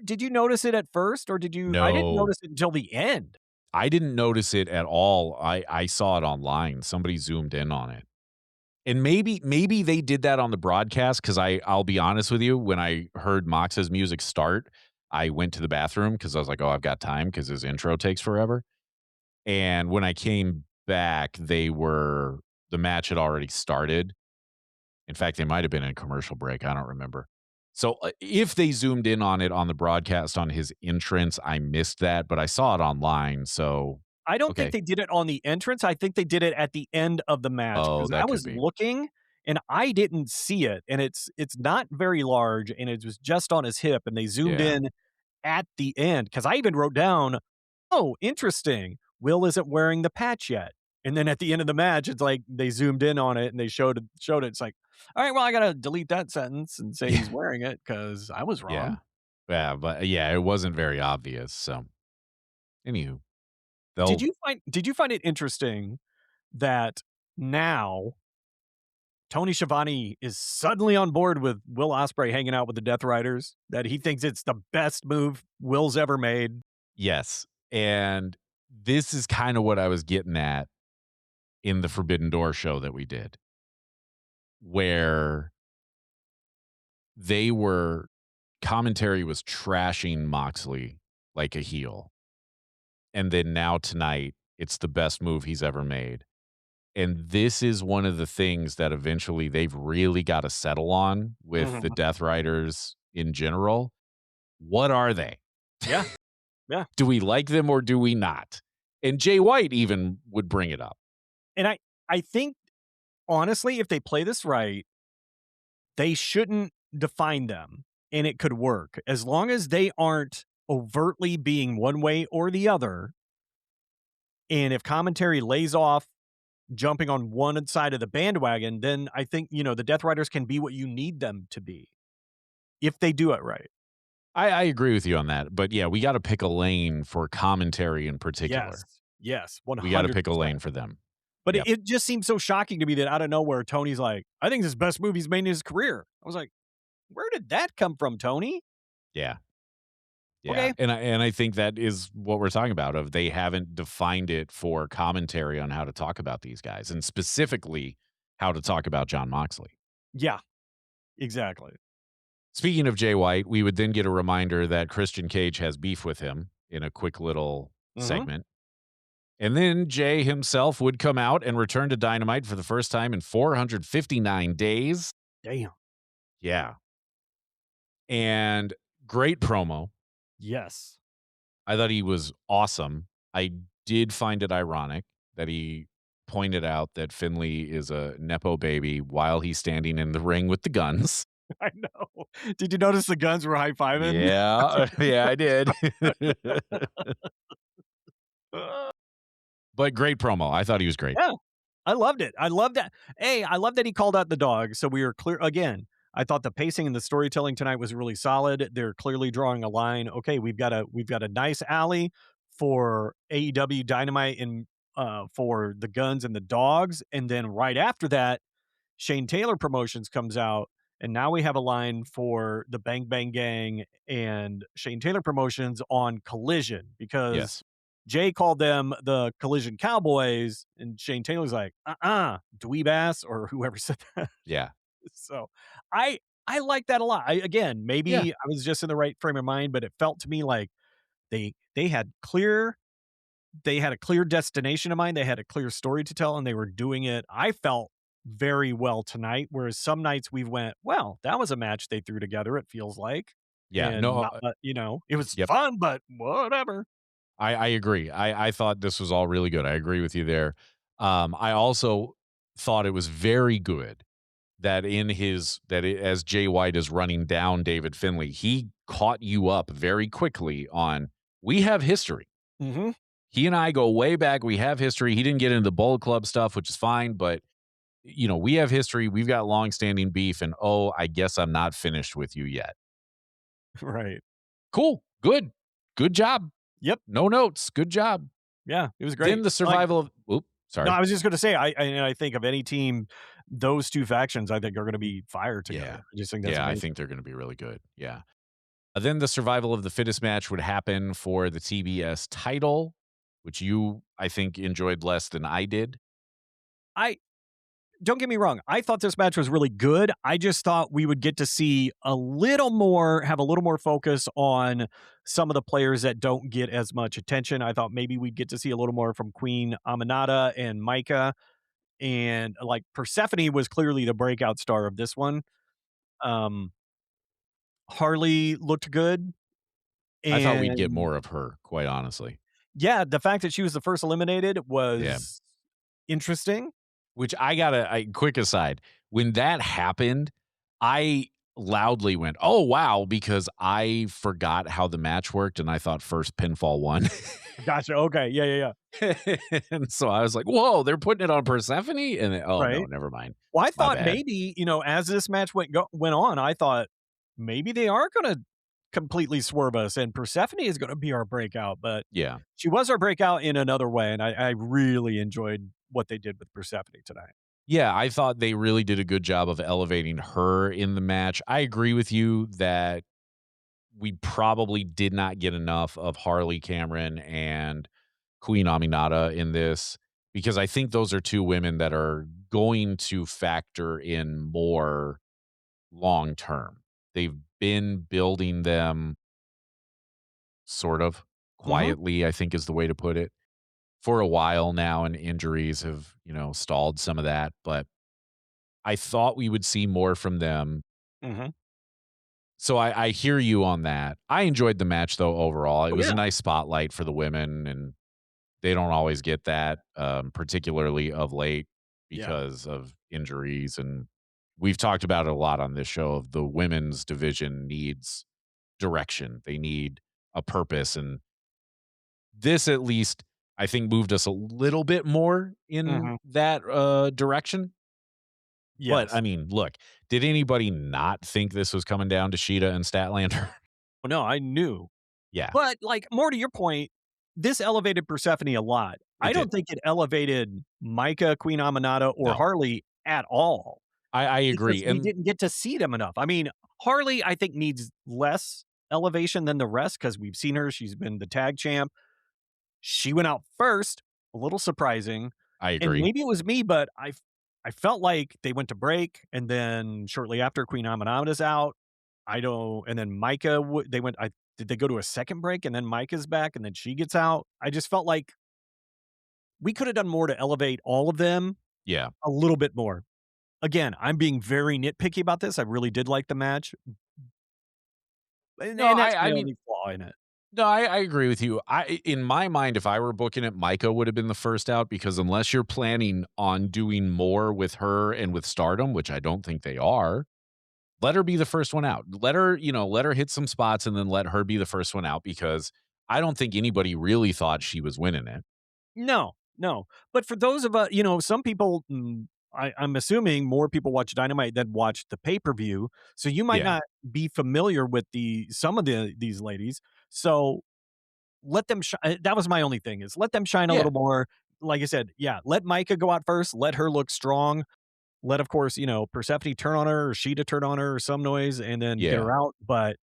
Did you notice it at first, or did you? No. I didn't notice it until the end. I didn't notice it at all. I saw it online. Somebody zoomed in on it. And maybe they did that on the broadcast, because I'll be honest with you, when I heard Mox's music start, I went to the bathroom because I was like, oh, I've got time because his intro takes forever. And when I came back, the match had already started. In fact, they might have been in a commercial break. I don't remember. So if they zoomed in on it on the broadcast on his entrance, I missed that, but I saw it online. So I don't think they did it on the entrance. I think they did it at the end of the match. Oh, that I could was be. looking and I didn't see it. And it's not very large and it was just on his hip and they zoomed in at the end. Because I even wrote down, oh, interesting. Will isn't wearing the patch yet. And then at the end of the match, it's like they zoomed in on it and they showed it. It's like, all right, well, I got to delete that sentence and say he's wearing it because I was wrong. Yeah, but it wasn't very obvious. So, anywho. Did you find it interesting that now Tony Schiavone is suddenly on board with Will Ospreay hanging out with the Death Riders? That he thinks it's the best move Will's ever made? Yes, and this is kind of what I was getting at in the Forbidden Door show that we did, where commentary was trashing Moxley like a heel. And then now tonight, it's the best move he's ever made. And this is one of the things that eventually they've really got to settle on with the Death Riders in general. What are they? Yeah. Yeah. Do we like them or do we not? And Jay White even would bring it up. And I think, honestly, if they play this right, they shouldn't define them. And it could work. As long as they aren't overtly being one way or the other. And if commentary lays off jumping on one side of the bandwagon, then I think, the Death Riders can be what you need them to be if they do it right. I agree with you on that. But yeah, we got to pick a lane for commentary in particular. Yes, We got to pick a 100%. lane for them. But Yep. it just seems so shocking to me that out of nowhere, Tony's like, I think this is the best movie he's made in his career. I was like, where did that come from, Tony? Yeah. Yeah. Okay. And I think that is what we're talking about of they haven't defined it for commentary on how to talk about these guys and specifically how to talk about Jon Moxley. Yeah, exactly. Speaking of Jay White, we would then get a reminder that Christian Cage has beef with him in a quick little segment. And then Jay himself would come out and return to Dynamite for the first time in 459 days. Damn. Yeah. And great promo. Yes. I thought he was awesome. I did find it ironic that he pointed out that Finley is a Nepo baby while he's standing in the ring with the guns. I know. Did you notice the guns were high-fiving? Yeah. Yeah, I did. But great promo. I thought he was great. Yeah. I loved it. I love that. Hey, I love that he called out the dog. So we were clear again. I thought the pacing and the storytelling tonight was really solid. They're clearly drawing a line. Okay, we've got a nice alley for AEW Dynamite and for the guns and the dogs, and then right after that, Shane Taylor Promotions comes out, and now we have a line for the Bang Bang Gang and Shane Taylor Promotions on Collision because Yes. Jay called them the Collision Cowboys, and Shane Taylor's like, dweeb ass, or whoever said that. Yeah. So I like that a lot. Again, maybe Yeah. I was just in the right frame of mind, but it felt to me like they had a clear destination in mind. They had a clear story to tell, and they were doing it. I felt very well tonight, whereas some nights we went, well, that was a match they threw together, it feels like. Yeah. And No. not, it was Yep. fun, but whatever. I agree. I thought this was all really good. I agree with you there. I also thought it was very good that as Jay White is running down David Finlay, he caught you up very quickly on we have history. Mm-hmm. He and I go way back. We have history. He didn't get into the Bullet Club stuff, which is fine, but we have history. We've got long-standing beef, and I guess I'm not finished with you yet. Right. Cool. Good job. Yep. No notes. Good job. Yeah, it was great. Then the survival of sorry. No, I was just going to say, I think of any team, those two factions, I think are going to be fired together. Yeah. I just think that's I think they're going to be really good. Yeah. Then the survival of the fittest match would happen for the TBS title, which you, I think, enjoyed less than I did. Don't get me wrong. I thought this match was really good. I just thought we would get to see have a little more focus on some of the players that don't get as much attention. I thought maybe we'd get to see a little more from Queen Aminata and Micah. And like Persephone was clearly the breakout star of this one. Harley looked good. And I thought we'd get more of her, quite honestly. Yeah, the fact that she was the first eliminated was interesting. Which quick aside, when that happened, I loudly went, "Oh, wow," because I forgot how the match worked and I thought first pinfall won. Gotcha. Okay. Yeah. And so I was like, "Whoa, they're putting it on Persephone?" And then, no, never mind. Well, I thought maybe, as this match went on, I thought maybe they are going to completely swerve us and Persephone is going to be our breakout, but yeah, she was our breakout in another way. And I really enjoyed what they did with Persephone tonight. Yeah, I thought they really did a good job of elevating her in the match. I agree with you that we probably did not get enough of Harley Cameron and Queen Aminata in this because I think those are two women that are going to factor in more long term. They've been building them sort of quietly, I think is the way to put it, for a while now, and injuries have, stalled some of that, but I thought we would see more from them. Mm-hmm. So I hear you on that. I enjoyed the match, though, overall. It was a nice spotlight for the women, and they don't always get that, particularly of late because of injuries. And we've talked about it a lot on this show of the women's division needs direction. They need a purpose. And this, at least, I think moved us a little bit more in that direction. Yes. But, I mean, look, did anybody not think this was coming down to Shida and Statlander? Oh, no, I knew. Yeah, But, like, more to your point, this elevated Persephone a lot. it I did. don't think it elevated Micah, Queen Aminata, or No, Harley at all I because agree. we And didn't get to see them enough. I mean, Harley, I think, needs less elevation than the rest because we've seen her. She's been the tag champ. She went out first, a little surprising. I And agree. maybe it was me, but I felt like they went to break, and then shortly after, Queen Aminata's out. I don't and then Micah they went did they go to a second break, and then Micah's back, and then she gets out? I just felt like we could have done more to elevate all of them Yeah. a little bit more. Again, I'm being very nitpicky about this. I really did like the match, and No, that's my I mean, only flaw in it. no, I agree with you. In my mind, if I were booking it, Micah would have been the first out because unless you're planning on doing more with her and with Stardom, which I don't think they are, let her be the first one out. Let her hit some spots and then let her be the first one out because I don't think anybody really thought she was winning it. No, no. But for those of us, some people, I'm assuming more people watch Dynamite than watch the pay per view, so you might Yeah. not be familiar with some of these ladies. So let them. That was my only thing is let them shine a Yeah. little more. Like I said, yeah, let Micah go out first. Let her look strong. Let, of course, Persephone turn on her or Sheeta turn on her or some noise and then get Yeah. her out. But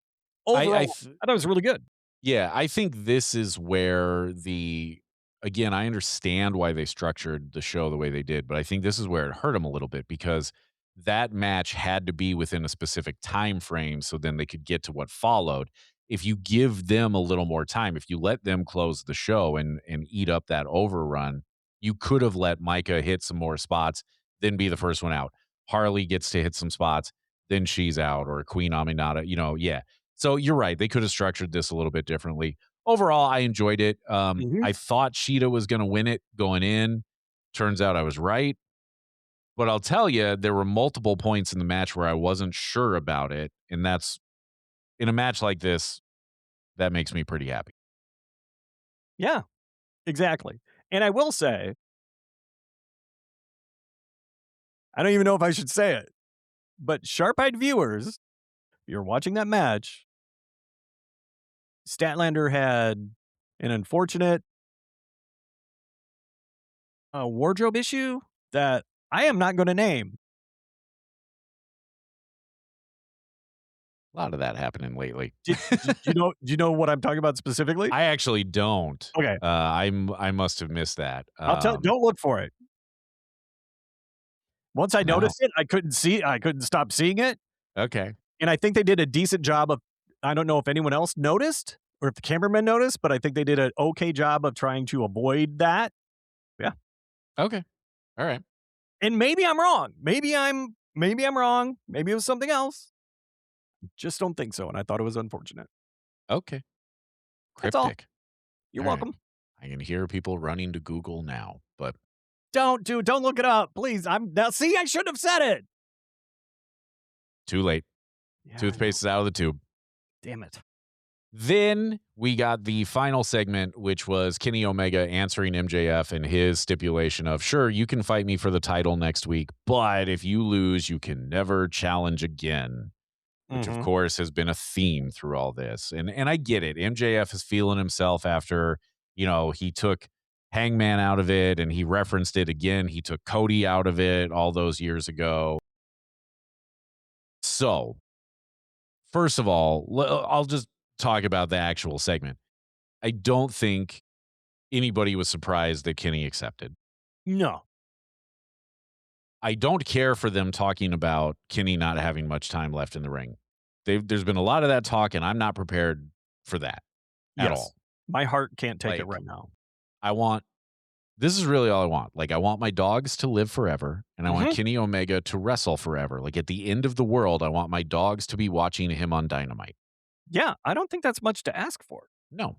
I overall, I thought it was really good. Yeah, I think this is where again, I understand why they structured the show the way they did, but I think this is where it hurt them a little bit because that match had to be within a specific time frame so then they could get to what followed. If you give them a little more time, if you let them close the show and eat up that overrun, you could have let Micah hit some more spots, then be the first one out. Harley gets to hit some spots, then she's out, or Queen Aminata, yeah. So you're right. They could have structured this a little bit differently. Overall, I enjoyed it. Mhm. I thought Sheeta was going to win it going in. Turns out I was right. But I'll tell you, there were multiple points in the match where I wasn't sure about it. And that's in a match like this, that makes me pretty happy. Yeah, exactly. And I will say, I don't even know if I should say it, but sharp-eyed viewers, if you're watching that match, Statlander had an unfortunate wardrobe issue that I am not going to name. A lot of that happening lately. Do you know what I'm talking about specifically? I actually don't. Okay, I must have missed that. I'll tell. Don't look for it. Once I No. noticed it, I couldn't stop seeing it, Okay. and I think they did a decent job of. I don't know if anyone else noticed or if the cameraman noticed, but I think they did an okay job of trying to avoid that. Yeah, Okay. All right. and maybe I'm wrong. Maybe I'm wrong. Maybe it was something else. Just don't think so, and I thought it was unfortunate. Okay. That's all. Cryptic. You're All right. welcome. I can hear people running to Google now, but Don't look it up, please. See, I shouldn't have said it. too late. Yeah, I know. Toothpaste is out of the tube. Damn it. Then we got the final segment, which was Kenny Omega answering MJF and his stipulation of, sure, you can fight me for the title next week, but if you lose, you can never challenge again, which of course has been a theme through all this. And I get it. MJF is feeling himself after, he took Hangman out of it and he referenced it again. He took Cody out of it all those years ago. So, first of all, I'll just talk about the actual segment. I don't think anybody was surprised that Kenny accepted. No. I don't care for them talking about Kenny not having much time left in the ring. There's been a lot of that talk, and I'm not prepared for that at all. My heart can't take it Like, right now. This is really all I want. Like, I want my dogs to live forever, and I want Kenny Omega to wrestle forever. Like, at the end of the world, I want my dogs to be watching him on Dynamite. Yeah, I don't think that's much to ask for. No.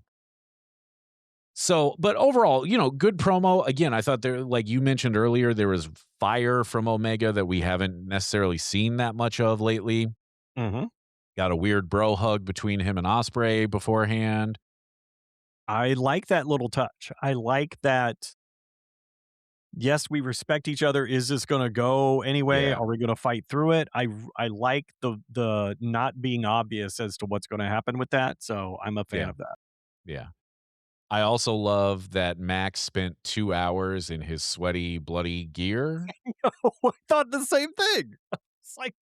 So, but overall, good promo. Again, I thought like you mentioned earlier, there was fire from Omega that we haven't necessarily seen that much of lately. Mm-hmm. Got a weird bro hug between him and Ospreay beforehand. I like that little touch. I like that yes, we respect each other. Is this going to go anyway? Yeah. Are we going to fight through it? I like the not being obvious as to what's going to happen with that. So I'm a fan Yeah. of that. Yeah. I also love that Max spent 2 hours in his sweaty, bloody gear. I thought the same thing. It's like,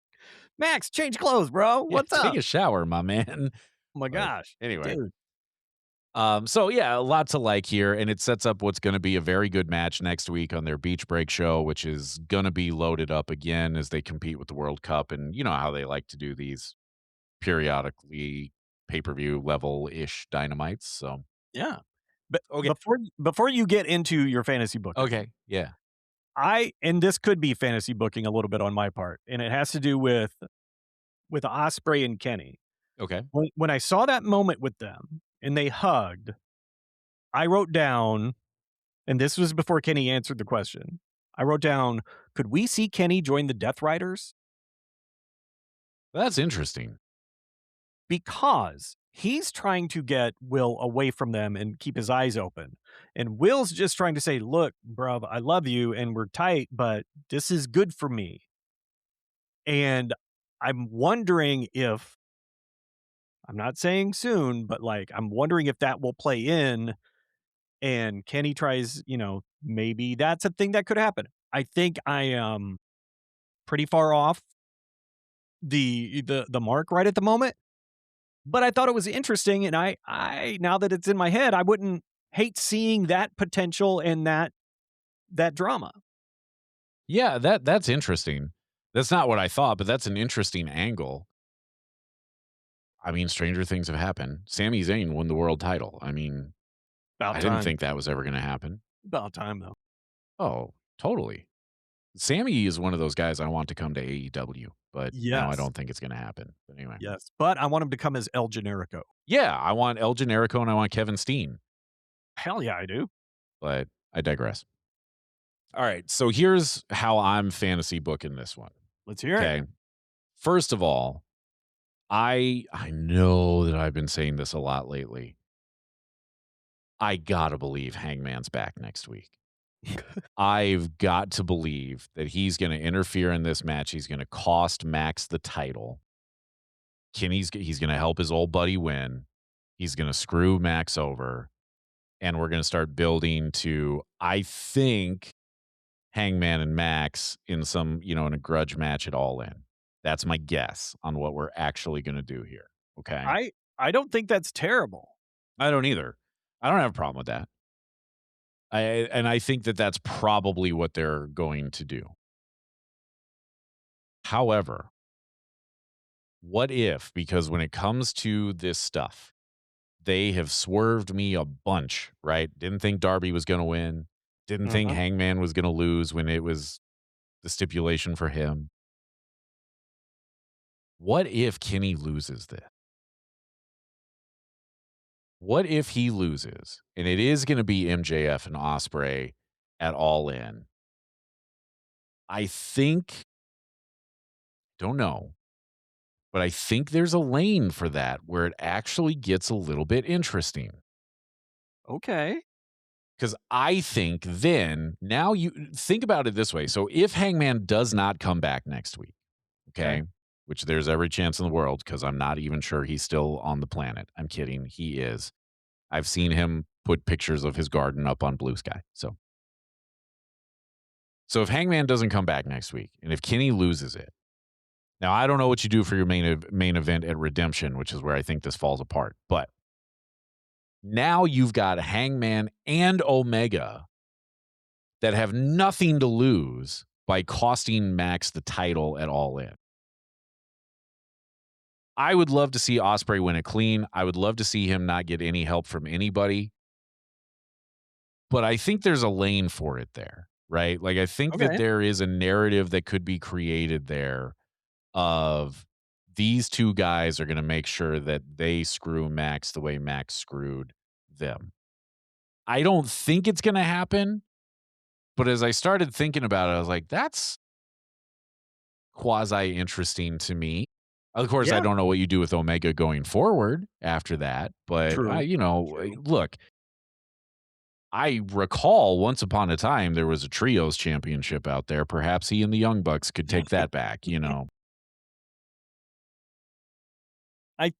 Max, change clothes, bro. Yeah, What's take up? a shower, my man. Oh my But gosh, anyway, dude. so yeah, a lot to like here, and it sets up what's going to be a very good match next week on their Beach Break show, which is going to be loaded up again as they compete with the World Cup, and you know how they like to do these periodically pay-per-view level-ish dynamites. So Yeah. But okay, before you get into your fantasy booking, okay, yeah, and this could be fantasy booking a little bit on my part, and it has to do with Ospreay and Kenny. okay. When I saw that moment with them and they hugged, I wrote down, and this was before Kenny answered the question. I wrote down, could we see Kenny join the Death Riders? That's interesting. Because he's trying to get Will away from them and keep his eyes open. And Will's just trying to say, look, bruv, I love you and we're tight, but this is good for me. And I'm wondering if, I'm not saying soon, but like, I'm wondering if that will play in and Kenny tries, maybe that's a thing that could happen. I think I am pretty far off the mark right at the moment. But I thought it was interesting, and I now that it's in my head, I wouldn't hate seeing that potential and that drama. Yeah, that's interesting. That's not what I thought, but that's an interesting angle. I mean, stranger things have happened. Sami Zayn won the world title. I mean, About I didn't time. think that was ever going to happen. About time, though. Oh, totally. Sammy is one of those guys I want to come to AEW, but now I Yes. don't think it's going to happen. But anyway. Yes. But I want him to come as El Generico. Yeah, I want El Generico and I want Kevin Steen, Hell yeah, I do. but I digress. All right, so here's how I'm fantasy booking this one. Let's hear it. Okay. First of all, I know that I've been saying this a lot lately. I gotta believe Hangman's back next week. I've got to believe that he's going to interfere in this match. He's going to cost Max the title. He's going to help his old buddy win. He's going to screw Max over. And we're going to start building to, I think, Hangman and Max in some, in a grudge match at All In. That's my guess on what we're actually going to do here. Okay. I don't think that's terrible. I don't either. I don't have a problem with that. I think that that's probably what they're going to do. However, what if, because when it comes to this stuff, they have swerved me a bunch, right? Didn't think Darby was going to win. Didn't think Hangman was going to lose when it was the stipulation for him. What if Kenny loses this? What if he loses and it is going to be MJF and Ospreay at All In? I think, don't know, but I think there's a lane for that where it actually gets a little bit interesting. Okay. Because I think then, now you think about it this way. So if Hangman does not come back next week, okay. Which there's every chance in the world because I'm not even sure he's still on the planet. I'm kidding. He is. I've seen him put pictures of his garden up on Blue Sky. So if Hangman doesn't come back next week, and if Kenny loses it, now I don't know what you do for your main event at Redemption, which is where I think this falls apart. But now you've got Hangman and Omega that have nothing to lose by costing Max the title at All In. I would love to see Ospreay win it clean. I would love to see him not get any help from anybody. But I think there's a lane for it there, right? Like I think that there is a narrative that could be created there of these two guys are going to make sure that they screw Max the way Max screwed them. I don't think it's going to happen. But as I started thinking about it, I was like, that's quasi interesting to me. Of course, I don't know what you do with Omega going forward after that, but look, I recall once upon a time there was a trios championship out there. Perhaps he and the Young Bucks could take that back, you know. I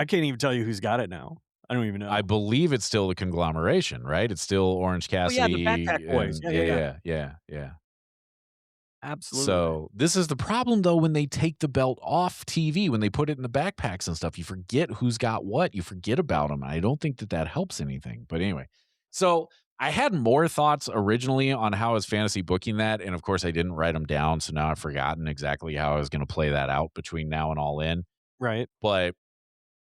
can't even tell you who's got it now. I don't even know. I believe it's still the conglomeration, right? It's still Orange Oh, yeah, the Backpack Cassidy Boys. and yeah. Absolutely. So this is the problem, though, when they take the belt off TV, when they put it in the backpacks and stuff, you forget who's got what. You forget about them. I don't think that helps anything. But anyway, so I had more thoughts originally on how I was fantasy booking that. And of course, I didn't write them down. So now I've forgotten exactly how I was going to play that out between now and All In. Right. But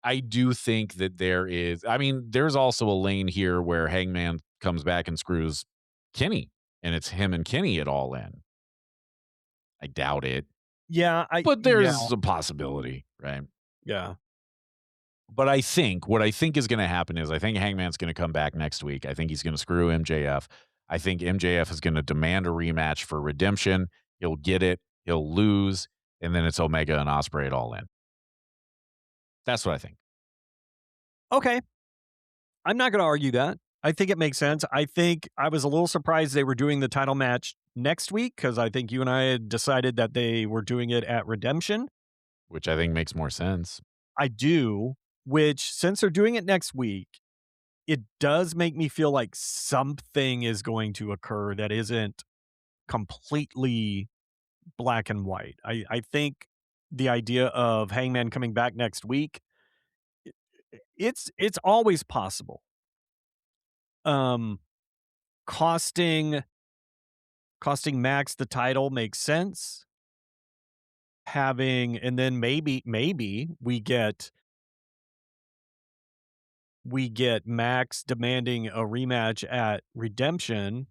I do think that there's also a lane here where Hangman comes back and screws Kenny, and it's him and Kenny at All In. I doubt it. Yeah, but there's a possibility, right? Yeah. But what I think is going to happen is I think Hangman's going to come back next week. I think he's going to screw MJF. I think MJF is going to demand a rematch for redemption. He'll get it. He'll lose. And then it's Omega and Ospreay at All In. That's what I think. Okay. I'm not going to argue that. I think it makes sense. I think I was a little surprised they were doing the title match next week because I think you and I had decided that they were doing it at Redemption. Which I think makes more sense. I do, which since they're doing it next week, it does make me feel like something is going to occur that isn't completely black and white. I think the idea of Hangman coming back next week, it's always possible. Costing Max the title makes sense. And then maybe we get Max demanding a rematch at Redemption.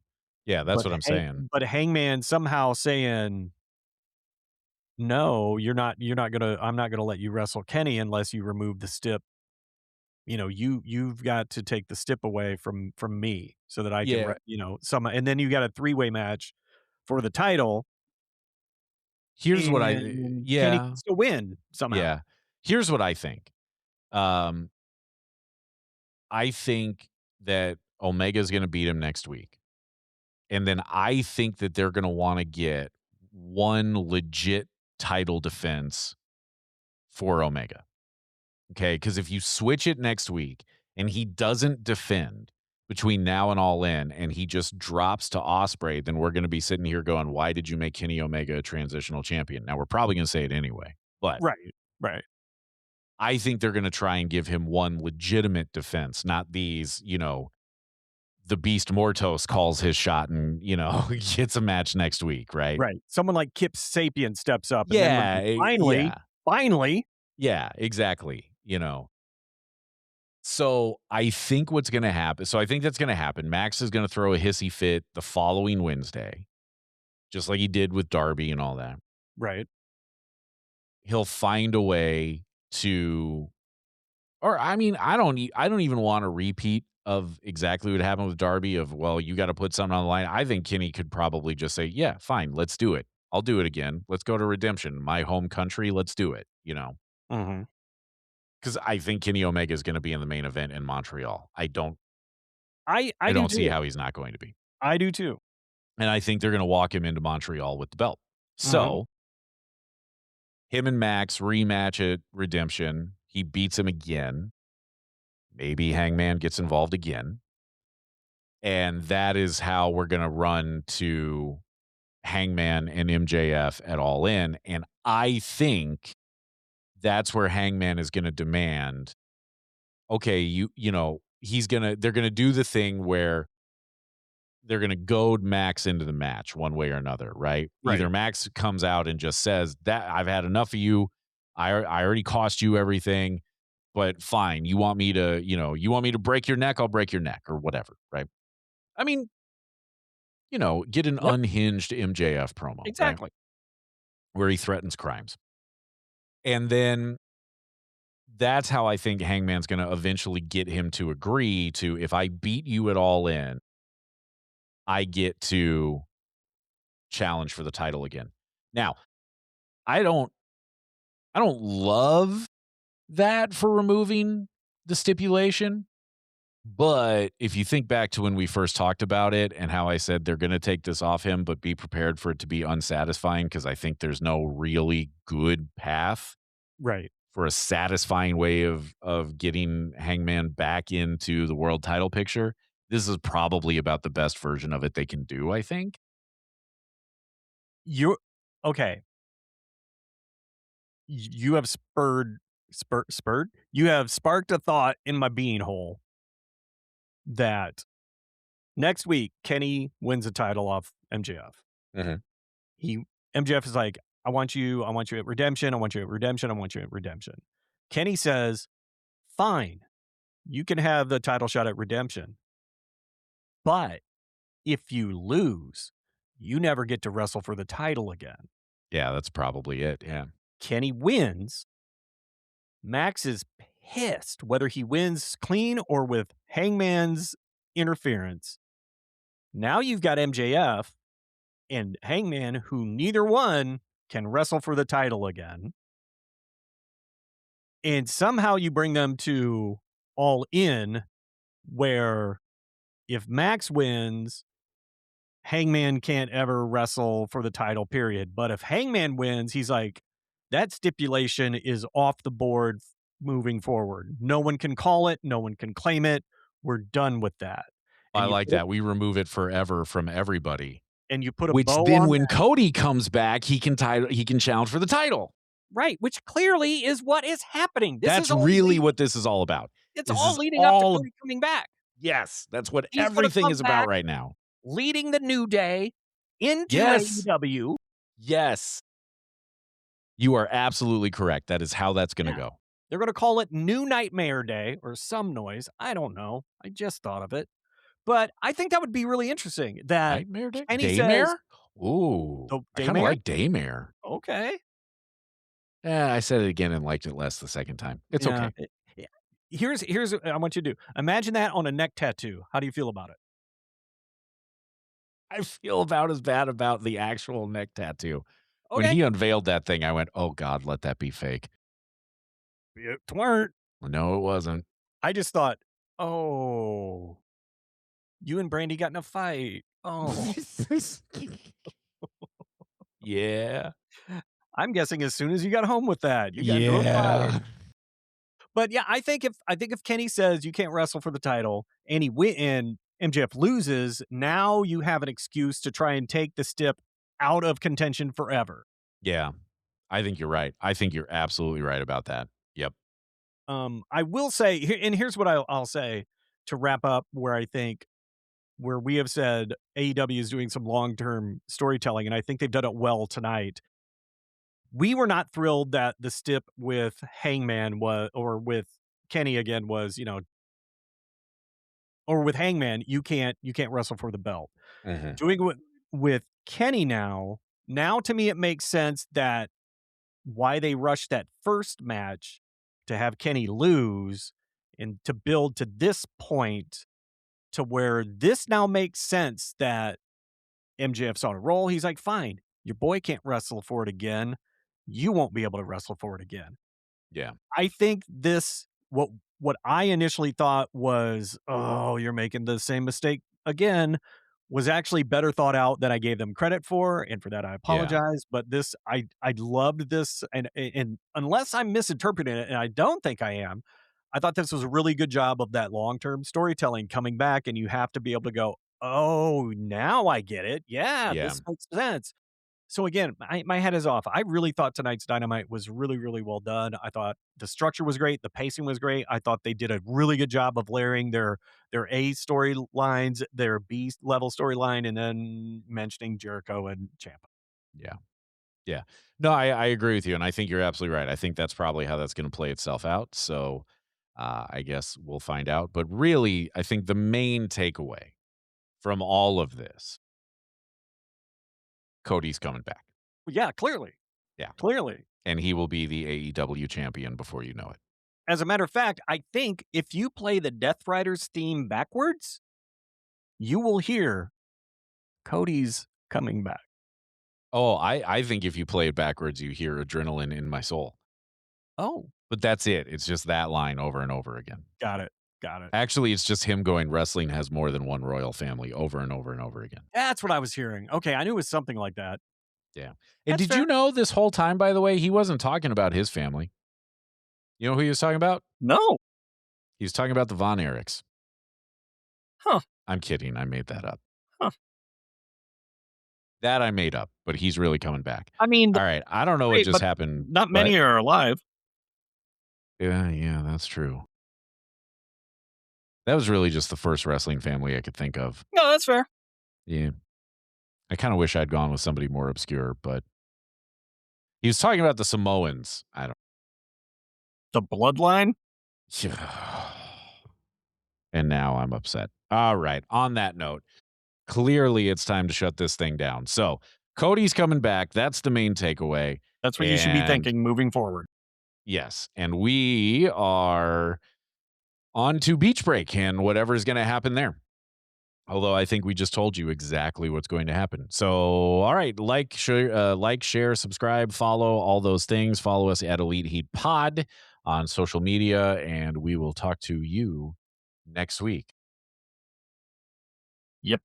Yeah, that's what I'm saying. But Hangman somehow saying, no, I'm not gonna let you wrestle Kenny unless you remove the stip. You know, you've got to take the stip away from me so that I can, and then you got a 3-way match for the title. Here's what Kenny can still win somehow. Yeah. Here's what I think. I think that Omega's going to beat him next week. And then I think that they're going to want to get one legit title defense for Omega. Okay, because if you switch it next week and he doesn't defend between now and All In and he just drops to Ospreay, then we're going to be sitting here going, why did you make Kenny Omega a transitional champion? Now, we're probably going to say it anyway. But Right. I think they're going to try and give him one legitimate defense, not these, the Beast Mortos calls his shot and, gets a match next week, right? Right. Someone like Kip Sapien steps up. Yeah. And then finally. Yeah, exactly. So I think what's going to happen. So I think that's going to happen. Max is going to throw a hissy fit the following Wednesday, just like he did with Darby and all that. Right. He'll find a way to, I don't even want a repeat of exactly what happened with Darby of, well, you got to put something on the line. I think Kenny could probably just say, yeah, fine, let's do it. I'll do it again. Let's go to Redemption, my home country. Let's do it. Mm-hmm. Because I think Kenny Omega is going to be in the main event in Montreal. I don't see how he's not going to be. I do too. And I think they're going to walk him into Montreal with the belt. So him and Max rematch at Redemption. He beats him again. Maybe Hangman gets involved again. And that is how we're going to run to Hangman and MJF at All In. And I think that's where Hangman is going to demand, okay, they're going to do the thing where they're going to goad Max into the match one way or another, right? Either Max comes out and just says that I've had enough of you. I already cost you everything, but fine. You want me to break your neck? I'll break your neck or whatever, right? I mean, get an unhinged MJF promo. Exactly. Right? Where he threatens crimes. And then that's how I think Hangman's going to eventually get him to agree to, if I beat you at All In, I get to challenge for the title again. Now, I don't love that for removing the stipulation, But if you think back to when we first talked about it and how I said they're going to take this off him, but be prepared for it to be unsatisfying because I think there's no really good path Right. for a satisfying way of getting Hangman back into the world title picture. This is probably about the best version of it they can do, I think. You're okay. You have spurred? You have sparked a thought in my bean hole that next week Kenny wins a title off MJF. Mhm. MJF is like, I want you at Redemption, I want you at Redemption, I want you at Redemption. Kenny says, fine, you can have the title shot at Redemption. But if you lose, you never get to wrestle for the title again. Yeah, that's probably it. Yeah. Kenny wins. Max is pissed whether he wins clean or with Hangman's interference. Now you've got MJF and Hangman, who neither one can wrestle for the title again. And somehow you bring them to All In, where if Max wins, Hangman can't ever wrestle for the title, period. But if Hangman wins, he's like, that stipulation is off the board moving forward. No one can call it. No one can claim it. We're done with that. I like that. We remove it forever from everybody. And you put a Which bow then on when that. Cody comes back, he can challenge for the title. Right, which clearly is what is happening. That's really what this is all about. It's This all is leading up to Cody coming back. Yes, that's what He's gonna everything come is about back, right now. leading the New Day into Yes. AEW. Yes. You are absolutely correct. That is how that's going to go. They're going to call it New Nightmare Day or some noise. I don't know. I just thought of it. But I think that would be really interesting. That Nightmare Day? Kenny Daymare? says, Ooh. Oh, I kind of Daymare? like Daymare. okay. I said it again and liked it less the second time. It's okay. Yeah. Here's what I want you to do. Imagine that on a neck tattoo. How do you feel about it? I feel about as bad about the actual neck tattoo. When Okay. he unveiled that thing, I went, oh, God, let that be fake. It weren't. No, it wasn't. I just thought, oh, you and Brandy got in a fight. Oh, Yeah. I'm guessing as soon as you got home with that, you got into a fight. But yeah, I think if Kenny says you can't wrestle for the title and and MJF loses, now you have an excuse to try and take the Stip out of contention forever. Yeah. I think you're right. I think you're absolutely right about that. Yep. I will say, and here's what I'll say to wrap up where we have said AEW is doing some long-term storytelling, and I think they've done it well tonight. We were not thrilled that the Stip with Hangman or with Kenny again was, or with Hangman, you can't wrestle for the belt. Mm-hmm. Doing it with Kenny now to me it makes sense that why they rushed that first match to have Kenny lose and to build to this point to where this now makes sense that MJF's on a roll. He's like, fine, your boy can't wrestle for it again. You won't be able to wrestle for it again. Yeah. I think what I initially thought was, oh, you're making the same mistake again, was actually better thought out than I gave them credit for, and for that I apologize. But this, I loved this, and unless I'm misinterpreting it, and I don't think I am, I thought this was a really good job of that long-term storytelling coming back, and you have to be able to go, oh, now I get it. Yeah. This makes sense. So again, my head is off. I really thought tonight's Dynamite was really, really well done. I thought the structure was great. The pacing was great. I thought they did a really good job of layering their A storylines, their B level storyline, and then mentioning Jericho and Ciampa. Yeah. Yeah. No, I agree with you. And I think you're absolutely right. I think that's probably how that's going to play itself out. So I guess we'll find out. But really, I think the main takeaway from all of this, Cody's coming back. Yeah, clearly. Yeah. Clearly. And he will be the AEW champion before you know it. As a matter of fact, I think if you play the Death Riders theme backwards, you will hear Cody's coming back. Oh, I think if you play it backwards, you hear adrenaline in my soul. Oh. But that's it. It's just that line over and over again. Got it. Got it. Actually, it's just him going, wrestling has more than one royal family over and over and over again. That's what I was hearing. Okay, I knew it was something like that. Yeah. And That's did you fair. know this whole time, by the way, he wasn't talking about his family? You know who he was talking about? No. He was talking about the Von Erichs. Huh. I'm kidding. I made that up. Huh. That I made up, but he's really coming back. I mean, all right. I don't know what just happened. Not many are alive. Yeah, that's true. That was really just the first wrestling family I could think of. No, that's fair. Yeah. I kind of wish I'd gone with somebody more obscure, but he was talking about the Samoans. I don't. The bloodline? And now I'm upset. All right. On that note, clearly it's time to shut this thing down. So Cody's coming back. That's the main takeaway. That's what you should be thinking moving forward. Yes. And we are on to Beach Break and whatever's going to happen there. Although I think we just told you exactly what's going to happen. So, all right, share, subscribe, follow, all those things. Follow us at Elite Heat Pod on social media, and we will talk to you next week. Yep.